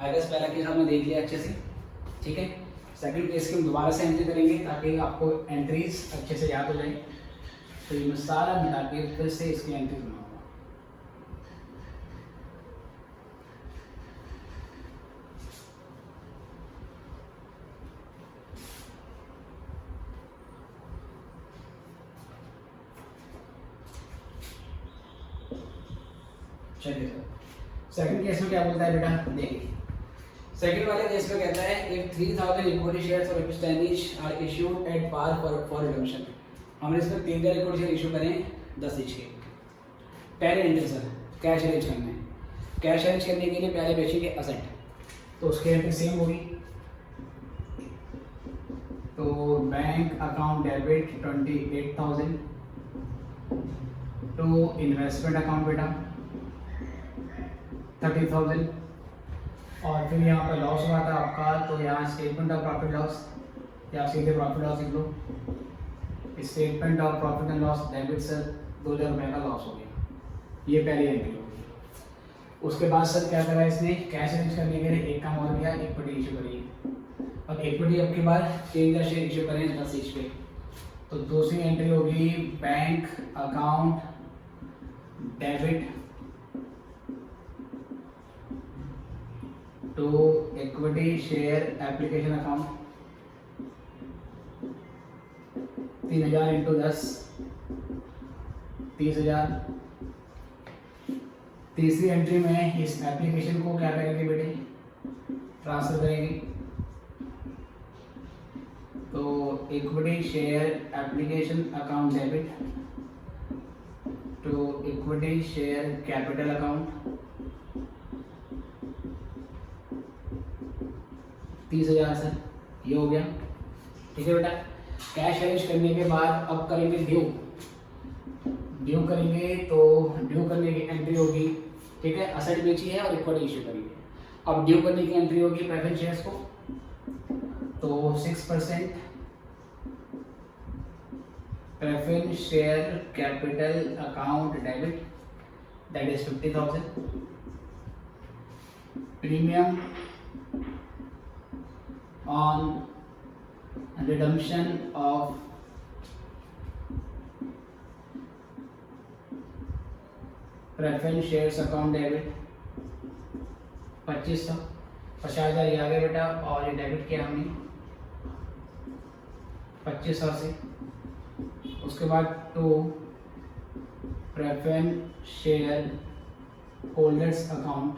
[SPEAKER 1] आई गेस पहला केस हमने देख लिया अच्छे से, ठीक है। सेकंड केस की हम दोबारा से एंट्री करेंगे ताकि आपको एंट्रीज अच्छे से याद हो जाए। तो ये मैं सारा मिला के फिर से इसकी एंट्री बनाऊंगा। चलिए सर, सेकंड केस में क्या बोलता है बेटा? देखिए, सेकंड वाले केस में कहता है इफ 3000 इक्विटी शेयर्स ऑफ एपिस्टैनिश are issued at par for redemption, हमने इसमें 3000 इक्विटी शेयर इशू करें 10 ईच के। पहले एंट्री सर कैश अरेंज करना है, कैश अरेंज करने के लिए पहले बेचेंगे असेट, तो उसकी एंट्री सेम होगी। तो bank account debit 28,000 to investment account बेटा 30,000, और फिर यहाँ पर लॉस हुआ था आपका, तो यहाँ स्टेटमेंट ऑफ प्रॉफिट लॉस, या सीधे प्रॉफिट लॉस लिख लो। Statement of profit and loss debit sir 2,000 रुपये का लॉस हो गया, ये पहली एंट्री होगी। उसके बाद सर क्या करा इसने, कैश अरेंज करने के लिए एक काम और किया, इक्विटी इशू करी। अब इक्विटी अब की बार 3000 शेयर इशू करें 10 ईच पे, तो दूसरी एंट्री होगी bank account debit to equity share application account 3000 into 10 30,000। तीसरी एंट्री में इस एप्लीकेशन को क्या करेंगे बेटे, ट्रांसफर करेंगे। तो equity share application account debit to equity share capital account 30,000 sir, ये हो गया। ठीक है बेटा, कैश अरेंज करने के बाद अब करेंगे ड्यू करेंगे, तो ड्यू करने की एंट्री होगी, ठीक है, असेट बेची है और इक्विटी इशू करेंगे। अब ड्यू करने की एंट्री होगी प्रेफरेंस शेयर्स को, तो 6% preference share capital account debit that is 50,000, premium on redemption of preference shares account debit 2500, 50,000 ये आ गया बेटा, और ये डेबिट किया हमने 2500 से। उसके बाद to preference share holders account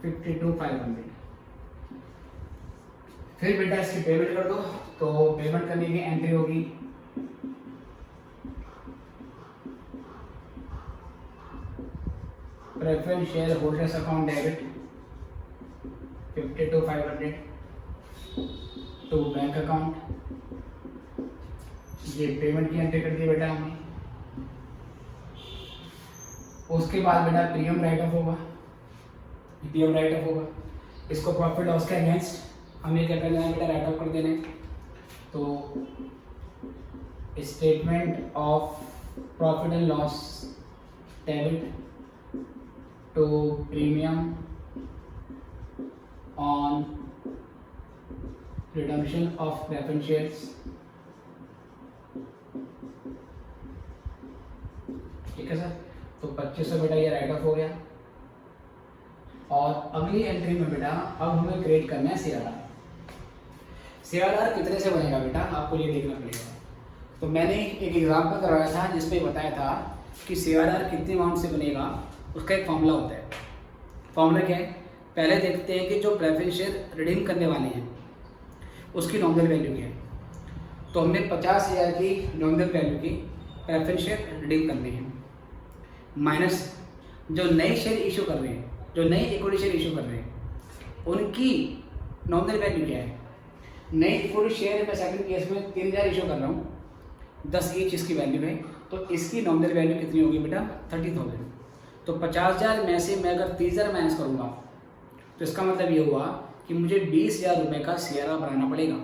[SPEAKER 1] 52,500। फिर बेटा इसकी पेमेंट कर दो, तो पेमेंट करने की एंट्री होगी preference share holders account debit 52,500 to bank account, ये पेमेंट की एंट्री कर दी बेटा हमने। उसके बाद बेटा प्रीमियम राइट ऑफ होगा, प्रीमियम राइट ऑफ होगा, इसको प्रॉफिट लॉस के अगेंस्ट हमें क्या करना है बेटा, राइट ऑफ कर देना है। तो statement of profit and loss debit to premium on redemption of preference shares, ठीक है सर। तो 2500 बेटा ये राइट ऑफ हो गया। और अगली एंट्री में बेटा अब हमें क्रिएट करना है सीआरआर। सीआरआर कितने से बनेगा बेटा, आपको ये देखना पड़ेगा। तो मैंने एक एग्जाम्पल करवाया था जिसमें बताया था कि सीआरआर कितनी अमाउंट से बनेगा, उसका एक फॉर्मूला होता है। फॉर्मूला क्या है, पहले देखते हैं कि जो प्रेफरेंस शेयर रिडीम करने वाले हैं उसकी नॉमिनल वैल्यू क्या है। तो हमने 50,000 की नॉमिनल वैल्यू की प्रेफरेंस शेयर रिडीम करने हैं, माइनस जो नए शेयर इशू कर रहे हैं, जो नई इक्विटी शेयर इशू कर रहे हैं उनकी नॉमिनल वैल्यू क्या है। नई इक्विटी शेयर मैं सेकंड केस में 3000 इशू कर रहा हूँ, 10 ईच इसकी वैल्यू है, तो इसकी नॉमिनल वैल्यू कितनी होगी बेटा 30,000। तो 50,000 में से मैं अगर 30,000 माइनस करूँगा तो इसका मतलब ये हुआ कि मुझे 20,000 रुपये का सीआरआर बनाना पड़ेगा।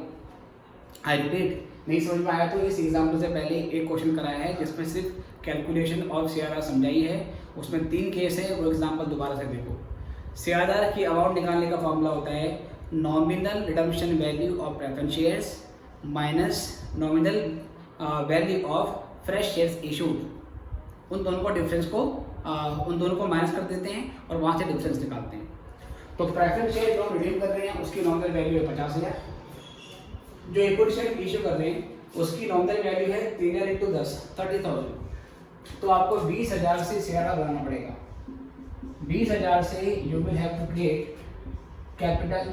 [SPEAKER 1] आई रिपीट, नहीं समझ में आया तो इस एग्जाम्पल से पहले एक क्वेश्चन कराया है जिसमें सिर्फ कैलकुलेशन ऑफ सीआरआर समझाई है, उसमें 3 केस है, वो एग्जाम्पल दोबारा से देखो। सीआरआर की अमाउंट निकालने का फॉर्मूला होता है nominal redemption value of preference shares minus nominal value of fresh shares issued. उन दोनों को माइनस कर देते हैं और वहाँ से डिफरेंस निकालते हैं। तो प्रेफरेंस शेयर जो हम रिडीम कर रहे हैं उसकी नॉमिनल वैल्यू है 50,000, जो इक्विटी शेयर इशू कर रहे हैं उसकी नॉमिनल वैल्यू है 3000 इंटू 10 30,000। तो आपको 20,000 से सीआरआर बनाना पड़ेगा। 20,000 से you will have to create capital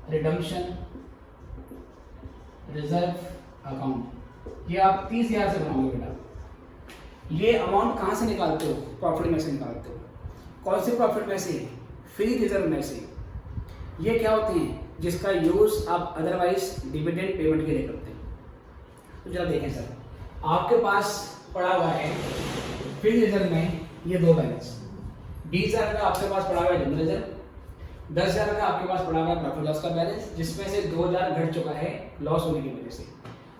[SPEAKER 1] redemption reserve account. ये आप 30,000 से बनाओगे बेटा। ये अमाउंट कहाँ से निकालते हो? प्रॉफिट में से निकालते हो। कौन से प्रॉफिट में से? फ्री रिजर्व में से। ये क्या होते हैं? जिसका यूज आप अदरवाइज डिविडेंड पेमेंट के लिए करते हैं। तो जरा देखें सर, आपके पास पड़ा हुआ है फ्री रिजर्व में ये दो बैलेंस, 20,000 का आपके पास पड़ा हुआ है जनरल रिजर्व, 10,000 का आपके पास पड़ा हुआ है प्रॉफिट लॉस का बैलेंस, जिसमें से 2,000 घट चुका है लॉस होने की वजह से।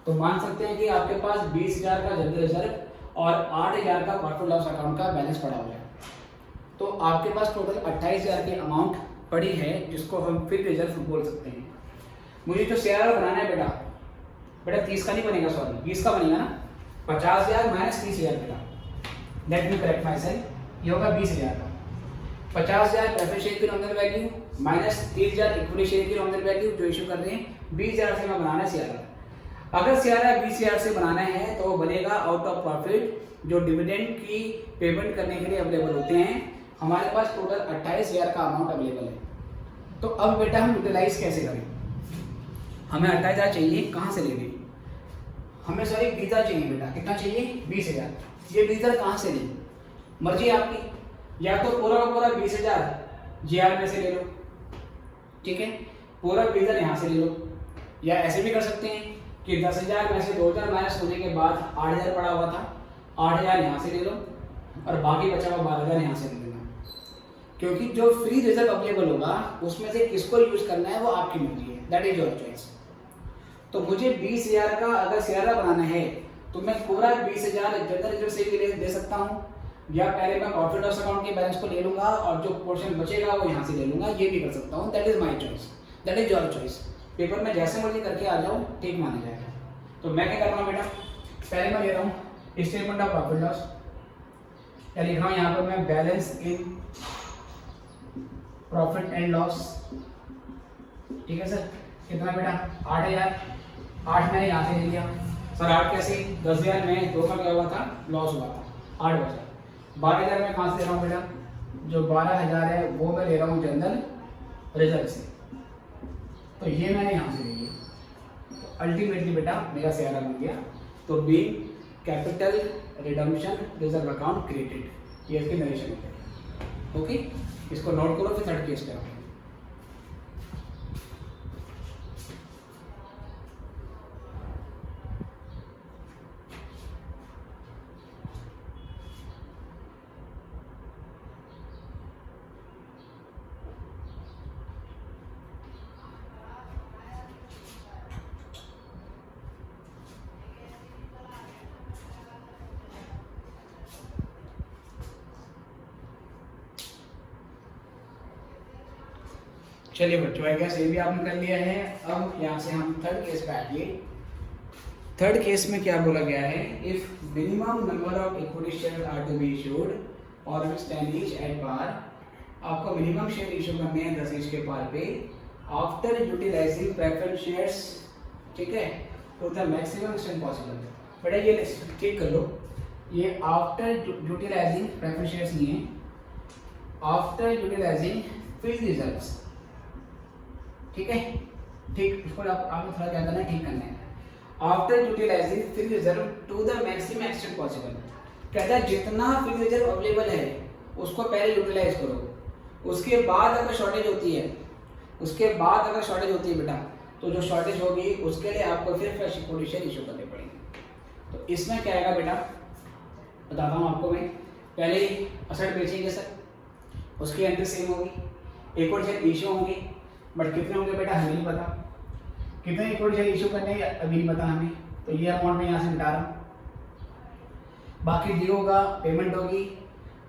[SPEAKER 1] तो मान सकते हैं कि आपके पास 20,000 का जनरल रिजर्व और 8,000 का प्रॉफिट लॉस अकाउंट का बैलेंस पड़ा हुआ है। तो आपके पास टोटल 28,000 की अमाउंट पड़ी है, जिसको हम फ्री रिजर्व बोल सकते हैं। मुझे जो CRR बनाना है बेटा 30 का नहीं बनेगा, सॉरी 20 का बनेगा ना। 50,000 माइनस 30,000 बेटा, let me correct my self, ये होगा 20,000 का। 50,000 प्रेफरेंस शेयर की nominal value minus 30,000 equity share की नॉमिनल वैल्यू जो इशू कर रहे हैं। 20,000 से मैं बनाना है CRR। अगर CRR 20,000 से बनाना है तो वो बनेगा आउट ऑफ प्रॉफिट, जो डिविडेंड की पेमेंट करने के लिए अवेलेबल होते हैं। हमारे पास टोटल 28,000 का अमाउंट अवेलेबल है। तो अब बेटा हम यूटिलाइज कैसे करें? हमें 28,000 चाहिए, कहाँ से लेंगे? हमें सॉरी 20,000 चाहिए बेटा। कितना चाहिए? 20,000। ये 20,000 कहाँ से लें? मर्जी आपकी, या तो पूरा का पूरा 20,000 GR में से ले लो, ठीक है, पूरा 20,000 यहाँ से ले लो, या ऐसे भी कर सकते हैं कि 10,000 में से 2,000 माइनस होने के बाद 8,000 पड़ा हुआ था, 8,000 यहाँ से ले लो और बाकी बचा हुआ 12,000 यहाँ से ले लेना। क्योंकि जो फ्री रिजर्व अवेलेबल होगा उसमें से किसको यूज करना है वो आपकी मर्जी है, दैट इज योर चॉइस। तो मुझे 20,000 का अगर CRR बनाना है तो मैं पूरा 20,000 जनरल रिजर्व से भी दे सकता हूँ, या पहले मैं प्रॉफिट लॉस अकाउंट के बैलेंस को ले लूंगा और जो पोर्शन बचेगा वो यहाँ से ले लूंगा, ये भी कर सकता हूँ। That is my choice, that is your choice. Paper में जैसे मर्जी करके आ जाओ, ठीक माना जाएगा। तो मैं क्या कर रहा हूँ बेटा, पहले मैं ले रहा हूँ स्टेटमेंट ऑफ प्रॉफिट लॉस, या लिख रहा हूँ यहाँ पर मैं balance in profit and loss, ठीक है सर। कितना बेटा? 8,000। 8 मैंने यहाँ से ले लिया सर। 8 कैसे? 10,000 में 2 का क्या हुआ था? लॉस हुआ था, 8 बचा। 12,000 मैं कहाँ से ले रहा हूँ बेटा? जो 12,000 है वो मैं ले रहा हूँ जनरल रिजर्व से, तो ये मैंने यहाँ से ले लिया। तो अल्टीमेटली बेटा मेरा CRR बन गया। तो be capital redemption reserve account created, ये इसकी नरेशन है। ओके, इसको नोट करो, फिर थर्ड केस पे आओ। चलिए बच्चों, आई गेस ये भी आपने कर लिया है। अब यहाँ से हम थर्ड केस पे आइए। थर्ड केस में क्या बोला गया है? If minimum number of equity share are to be issued और विच 10 ईच एट पार, आपको मिनिमम शेयर इशू करने हैं 10 ईच के पार पे आफ्टर यूटिलाइजिंग प्रेफरेंस शेयर्स, ठीक है, to the maximum extent possible. बेटा ये ठीक कर लो, ये आफ्टर यूटिलाइजिंग प्रेफरेंस शेयर्स नहीं है, आफ्टर यूटिलाइजिंग फ्री रिजर्व्स, ठीक है, ठीक। इसको आपको थोड़ा क्या करना है, ठीक करना है। After utilising free reserve to the maximum extent possible, कहता है जितना फ्री रिजर्व अवेलेबल है उसको पहले यूटिलाइज करो। उसके बाद अगर शॉर्टेज होती है, बेटा, तो जो शॉर्टेज होगी उसके लिए आपको फिर फ्रेश इक्विटी शेयर इशू करने पड़ेंगे। तो इसमें क्या आएगा बेटा, बताता हूँ आपको मैं। पहले असेट बेचेंगे सर, उसकी एंट्री सेम होगी, इक्विटी शेयर इशू होंगे, बट कितने होंगे बेटा हमें नहीं पता। कितने इक्विटी शेयर इशू करने अभी नहीं पता हमें, तो ये अमाउंट मैं यहाँ से मिटा रहा हूँ। बाकी ड्यू होगा, पेमेंट होगी,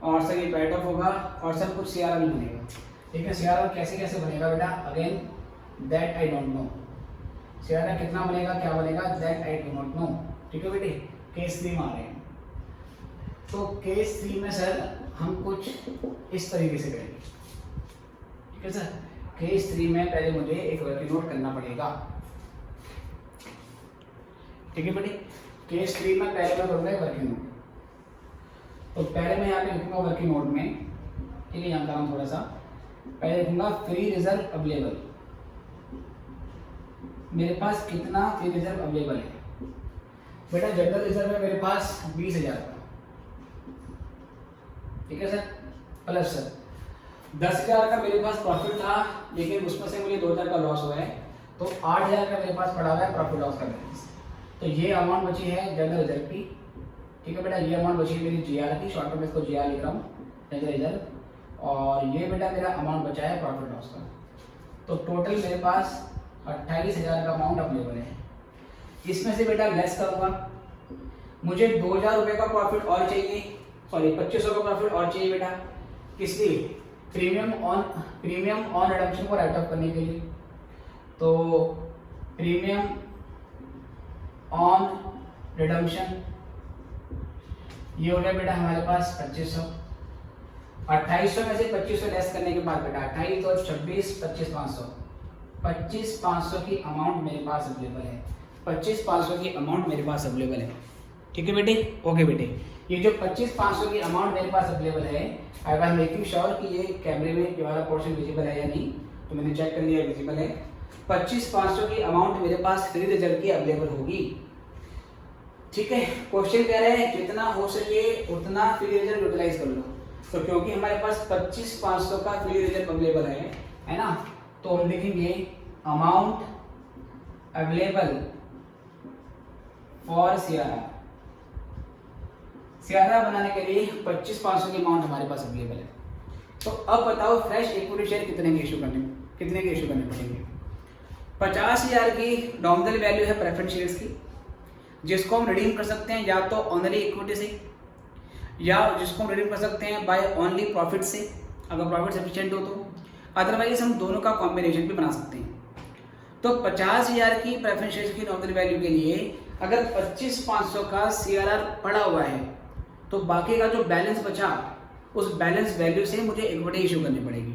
[SPEAKER 1] और सर ये राइट ऑफ होगा, और सब कुछ CRR भी बनेगा, ठीक है। CRR कैसे कैसे बनेगा बेटा, again that I don't know. CRR कितना बनेगा, क्या बनेगा, that I do not know, ठीक है बेटे। केस 3 में आ रहे हैं। तो केस 3 में सर हम कुछ इस तरीके से करेंगे, ठीक है सर। केस 3 में पहले मुझे एक वर्किंग नोट करना पड़ेगा, ठीक है बेटे। केस 3 में पहले मैं करूँगा वर्किंग नोट। तो पहले मैं यहाँ पे लिखूंगा वर्किंग नोट में, ठीक है, यहाँ का थोड़ा सा पहले लिखूंगा फ्री रिजर्व अवेलेबल, मेरे पास कितना फ्री रिजर्व अवेलेबल है। बेटा जनरल रिजर्व है मेरे पास 20,000 का, ठीक है सर, प्लस सर 10,000 का मेरे पास प्रॉफिट था, लेकिन उसमें से मुझे 2,000 का लॉस हुआ है, तो 8,000 का मेरे पास पड़ा हुआ है प्रॉफिट लॉस का बैलेंस। तो ये अमाउंट बची है जनरल रिजर्व की, ठीक है बेटा, ये अमाउंट बची है मेरी जीआर की, शॉर्ट में इसको जीआर लिख रहा हूँ जनरल रिजर्व, और ये बेटा मेरा अमाउंट बचा है प्रॉफिट लॉस का। तो टोटल मेरे पास 28,000 का अमाउंट अवेलेबल है। इसमें से बेटा लेस करूँगा, मुझे 2,000 रुपये का प्रॉफिट और चाहिए, सॉरी 2,500 का प्रॉफिट और चाहिए बेटा, किस लिए? प्रीमियम ऑन रिडम्पशन को राइट ऑफ करने के लिए। तो प्रीमियम ऑन रिडम्पशन ये हो गया बेटा हमारे पास 2,500। 2800 में से 2,500 लेस करने के बाद बेटा 28 और 26 25,500, 25,500 की अमाउंट मेरे पास अवेलेबल है, 25,500 की अमाउंट मेरे पास अवेलेबल है, ठीक है बेटे, ओके बेटे। ये जो 25,500 की अमाउंट मेरे पास अवेलेबल है, आई वाज मेकिंग श्योर कि ये कैमरे में ये वाला पोर्शन विजिबल है या नहीं, तो मैंने चेक कर लिया विजिबल है। 25,500 की अमाउंट मेरे पास फ्री रिजर्व की अवेलेबल होगी, ठीक है। क्वेश्चन कह रहे हैं जितना हो सके उतना फ्री रिजर्व यूटिलाइज कर लो, तो क्योंकि हमारे पास 25,500 का फ्री रिजर्व अवेलेबल है ना, तो हम लिखेंगे amount available for CRR. CRR बनाने के लिए 25,500 की अमाउंट हमारे पास अवेलेबल है। तो अब बताओ फ्रेश इक्विटी शेयर कितने के इशू करने पड़ेंगे? 50,000 की नॉमिनल वैल्यू है प्रेफरेंस शेयर्स की, जिसको हम रिडीम कर सकते हैं या तो ऑनरी इक्विटी से, या जिसको हम रिडीम कर सकते हैं बाय ओनली प्रॉफिट से, अगर प्रॉफिट सफिशिएंट हो तो, अदरवाइज हम दोनों का कॉम्बिनेशन भी बना सकते हैं। तो 50,000 की प्रेफरेंस शेयर्स की नॉमिनल वैल्यू के लिए अगर 25,500 का सीआरआर पड़ा हुआ है, तो बाकी का जो बैलेंस बचा उस बैलेंस वैल्यू से मुझे इक्विटी इशू करनी पड़ेगी।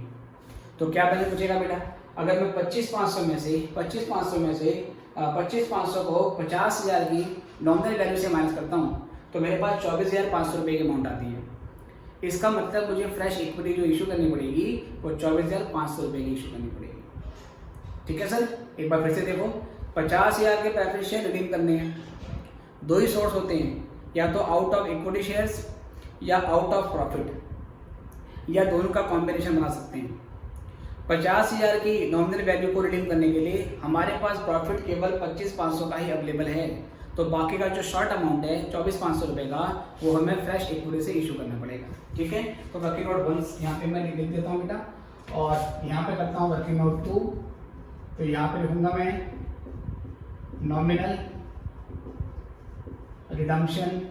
[SPEAKER 1] तो क्या बैलेंस बचेगा बेटा? अगर मैं 25,500 में से 25,500 को 50,000 की नॉमिनल वैल्यू से माइनस करता हूँ, तो मेरे पास 24,500 रुपये की अमाउंट आती है। इसका मतलब मुझे फ्रेश इक्विटी जो इशू करनी पड़ेगी वो 24,500 रुपये की इशू करनी पड़ेगी, ठीक है सर। एक बार फिर से देखो, 50,000 के प्रेफरेंस शेयर रिडीम करने हैं, दो ही सोर्स होते हैं, या तो आउट ऑफ इक्विटी शेयर्स या आउट ऑफ प्रॉफिट, या दोनों का कॉम्बिनेशन बना सकते हैं। 50,000 की नॉमिनल वैल्यू को रिडीम करने के लिए हमारे पास प्रॉफिट केवल 25,500 का ही अवेलेबल है, तो बाकी का जो शॉर्ट अमाउंट है 24,500 रुपये का, वो हमें फ्रेश इक्विटी से इशू करना पड़ेगा, ठीक है। तो वर्किंग नोट 1 यहाँ पे मैं लिख देता हूँ बेटा, और यहाँ पे करता हूँ वर्किंग नोट 2। तो यहाँ पे लिखूंगा मैं nominal redemption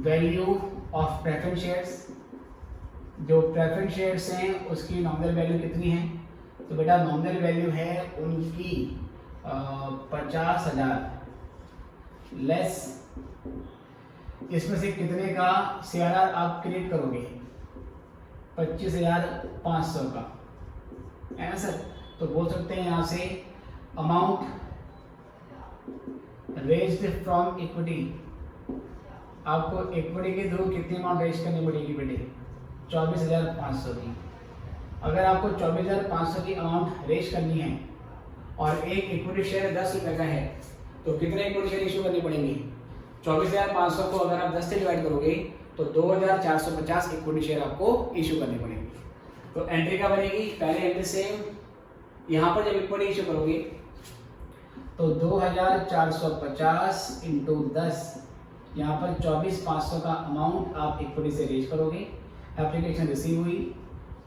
[SPEAKER 1] value of preference shares, जो प्रेफरेंस शेयर्स हैं उसकी नॉमिनल वैल्यू कितनी है? तो बेटा नॉमिनल वैल्यू है उनकी 50,000 लेस, इसमें से कितने का सीआरआर आप क्रिएट करोगे? 25,500 का, है ना सर। तो बोल सकते हैं यहाँ से अमाउंट रेज्ड फ्रॉम इक्विटी, आपको इक्विटी के थ्रू कितनी अमाउंट रेज करनी पड़ेगी बेटे? 24,500 की। अगर आपको 24,500 की अमाउंट रेज करनी है और एक इक्विटी शेयर 10 रुपये का है, तो कितने इक्विटी शेयर इशू करने पड़ेंगे? 24,500 को अगर आप 10 से डिवाइड करोगे तो 2,450 इक्विटी शेयर आपको इशू करने पड़ेंगे। तो एंट्री क्या बनेगी? पहले एंट्री सेम, यहाँ पर जब इक्विटी इशू करोगे तो 2,450 इंटू 10, यहाँ पर 24,500 का अमाउंट आप इक्विटी से रेज करोगे। एप्लीकेशन रिसीव हुई,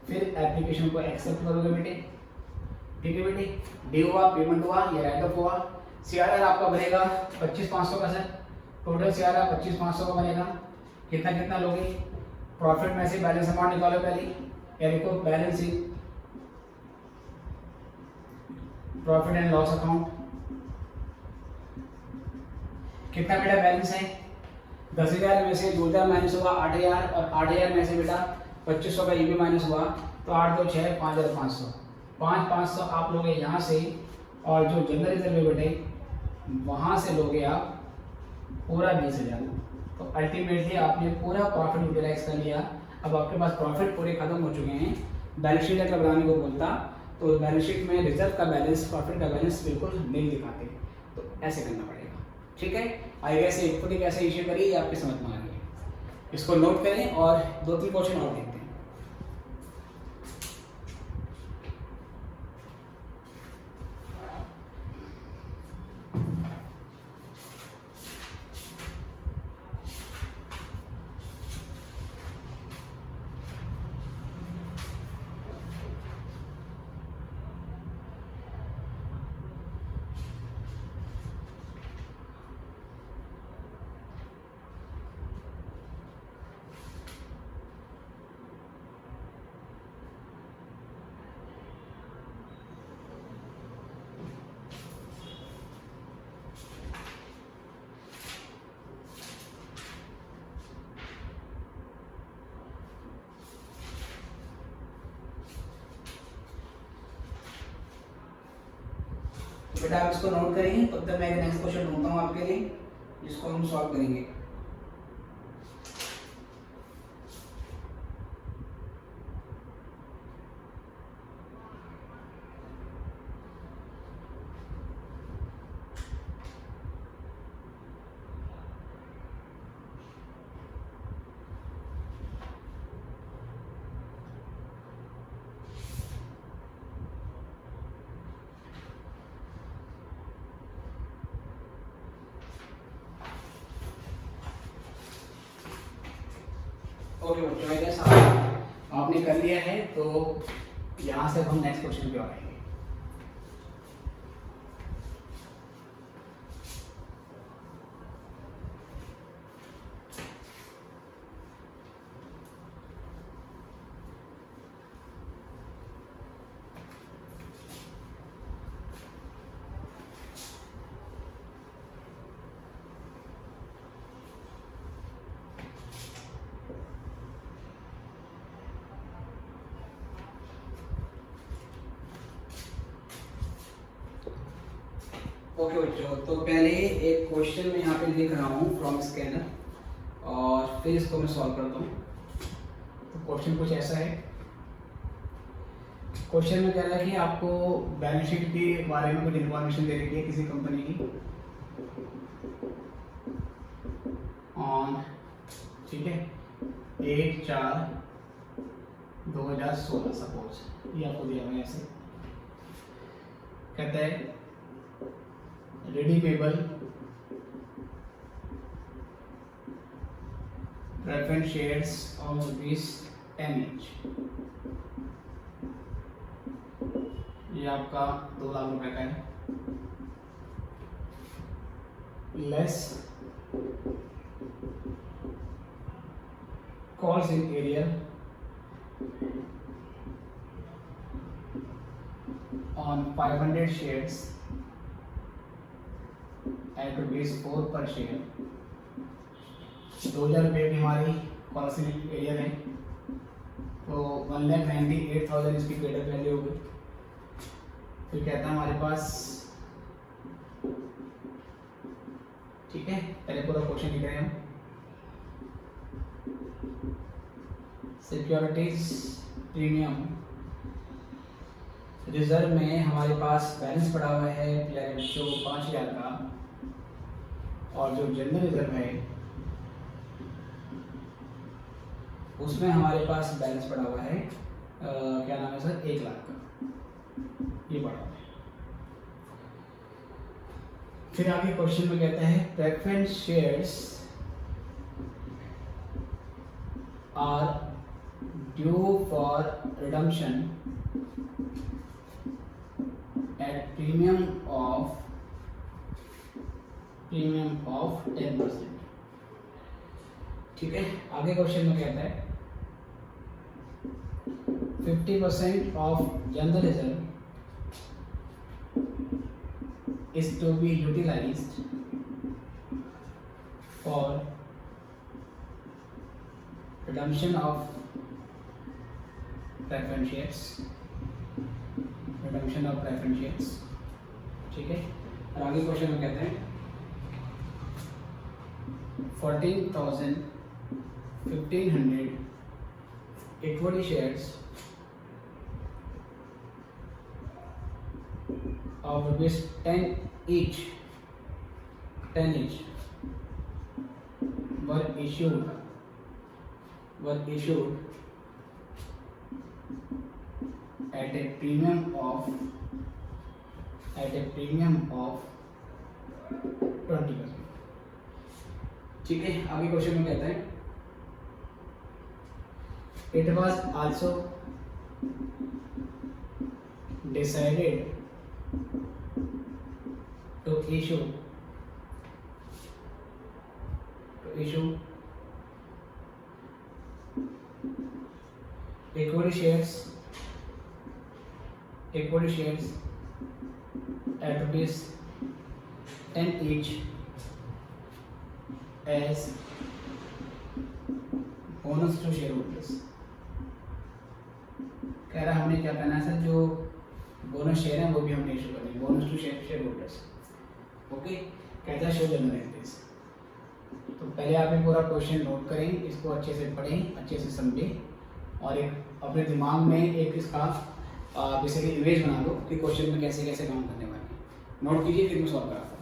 [SPEAKER 1] फिर एप्लीकेशन को एक्सेप्ट करोगे बेटे, ठीक है बेटे। ड्यू हुआ, पेमेंट हुआ या राइट ऑफ हुआ। सीआरआर आपका बनेगा 25,500 का सर, टोटल सीआरआर 25,500 का बनेगा। कितना कितना लोगे? प्रॉफिट में से बैलेंस अमाउंट निकालो पहले, या देखो balance sheet, profit and loss account. कितना बेटा बैलेंस है? 10,000 में से 2,000 माइनस हुआ 8,000, और 8,000 में से बेटा 2,500 का ये भी माइनस हुआ, तो 8 2 6 5,500, 5,500 आप लोगे यहाँ से, और जो जनरल रिजर्व है बेटे वहाँ से लोगे आप पूरा 20,000। तो अल्टीमेटली आपने पूरा प्रॉफिट यूटिलाइज कर लिया। अब आपके पास प्रॉफिट पूरे खत्म हो चुके हैं, बैलेंस शीट अगर बनाने को बोलता तो बैलेंस शीट में रिजर्व का बैलेंस, प्रॉफिट का बैलेंस बिल्कुल नहीं दिखाते, तो ऐसे करना पड़ेगा। ठीक है, आई गेस इक्विटी कैसे इश्यू करिए ये आपकी समझ में आ गई। इसको नोट करें और 2-3 क्वेश्चन और देखते हैं। बेटा आप इसको नोट करेंगे, तब तक मैं नेक्स्ट क्वेश्चन ढूंढता हूँ आपके लिए जिसको हम सॉल्व करेंगे। ओके बच्चों, आई गेस आपने कर लिया है, तो यहाँ से हम नेक्स्ट क्वेश्चन पे आएंगे। ओके बच्चों, तो पहले एक क्वेश्चन मैं यहाँ पे लिख रहा हूँ फ्रॉम स्कैनर, और फिर इसको मैं सॉल्व करता हूँ। तो क्वेश्चन कुछ ऐसा है, क्वेश्चन में कह रहा है कि आपको बैलेंस शीट के बारे में कुछ इन्फॉर्मेशन दे रखी है किसी कंपनी की ऑन, ठीक है, 8/4/2016 सपोज, ये आपको दिया हुआ है ऐसे। कहता है redeemable preference shares of ₹10 each, ये आपका 2 लाख रुपए का है, less calls in area on 500 shares at ₹4 पर शेयर। 2000 रुपये की हमारी पॉलिसी एरिया है, तो 1,98,000 इसकी क्रेडिट वैल्यू होगी। फिर कहता है हमारे पास, ठीक है, पहले पूरा क्वेश्चन लिख रहे हैं हम। सिक्योरिटीज प्रीमियम रिजर्व में हमारे पास बैलेंस पड़ा हुआ है जो 5,000 का, और जो जनरल रिजर्व है उसमें हमारे पास बैलेंस पड़ा हुआ है क्या नाम है सर, 1 लाख का, ये पड़ा हुआ है। फिर आगे क्वेश्चन में कहता है preference shares are due for redemption at premium of 10%। ठीक है, आगे क्वेश्चन में कहता है 50% of general reserve is to be utilized for redemption of preference shares, ठीक है। और आगे क्वेश्चन में कहते हैं 14,1,500 equity shares of rupees 10 each were issued at a premium of 20%। ठीक है, आगे क्वेश्चन में कहता है it was also decided to issue equity shares at rupees 10 each as bonus to shareholders। कह रहा हमने क्या करना है सर, जो बोनस शेयर है वो भी हमने इशू करनी है, bonus to share holders. Okay, कहता शो जनरेट दिस। तो पहले आप ये पूरा क्वेश्चन नोट करें, इसको अच्छे से पढ़ें, अच्छे से समझें और एक अपने दिमाग में एक इसका बेसिकली इमेज बना दो कि क्वेश्चन में कैसे कैसे काम करने वाले हैं। नोट कीजिए, फिर मैं सॉल्व कराता हूँ।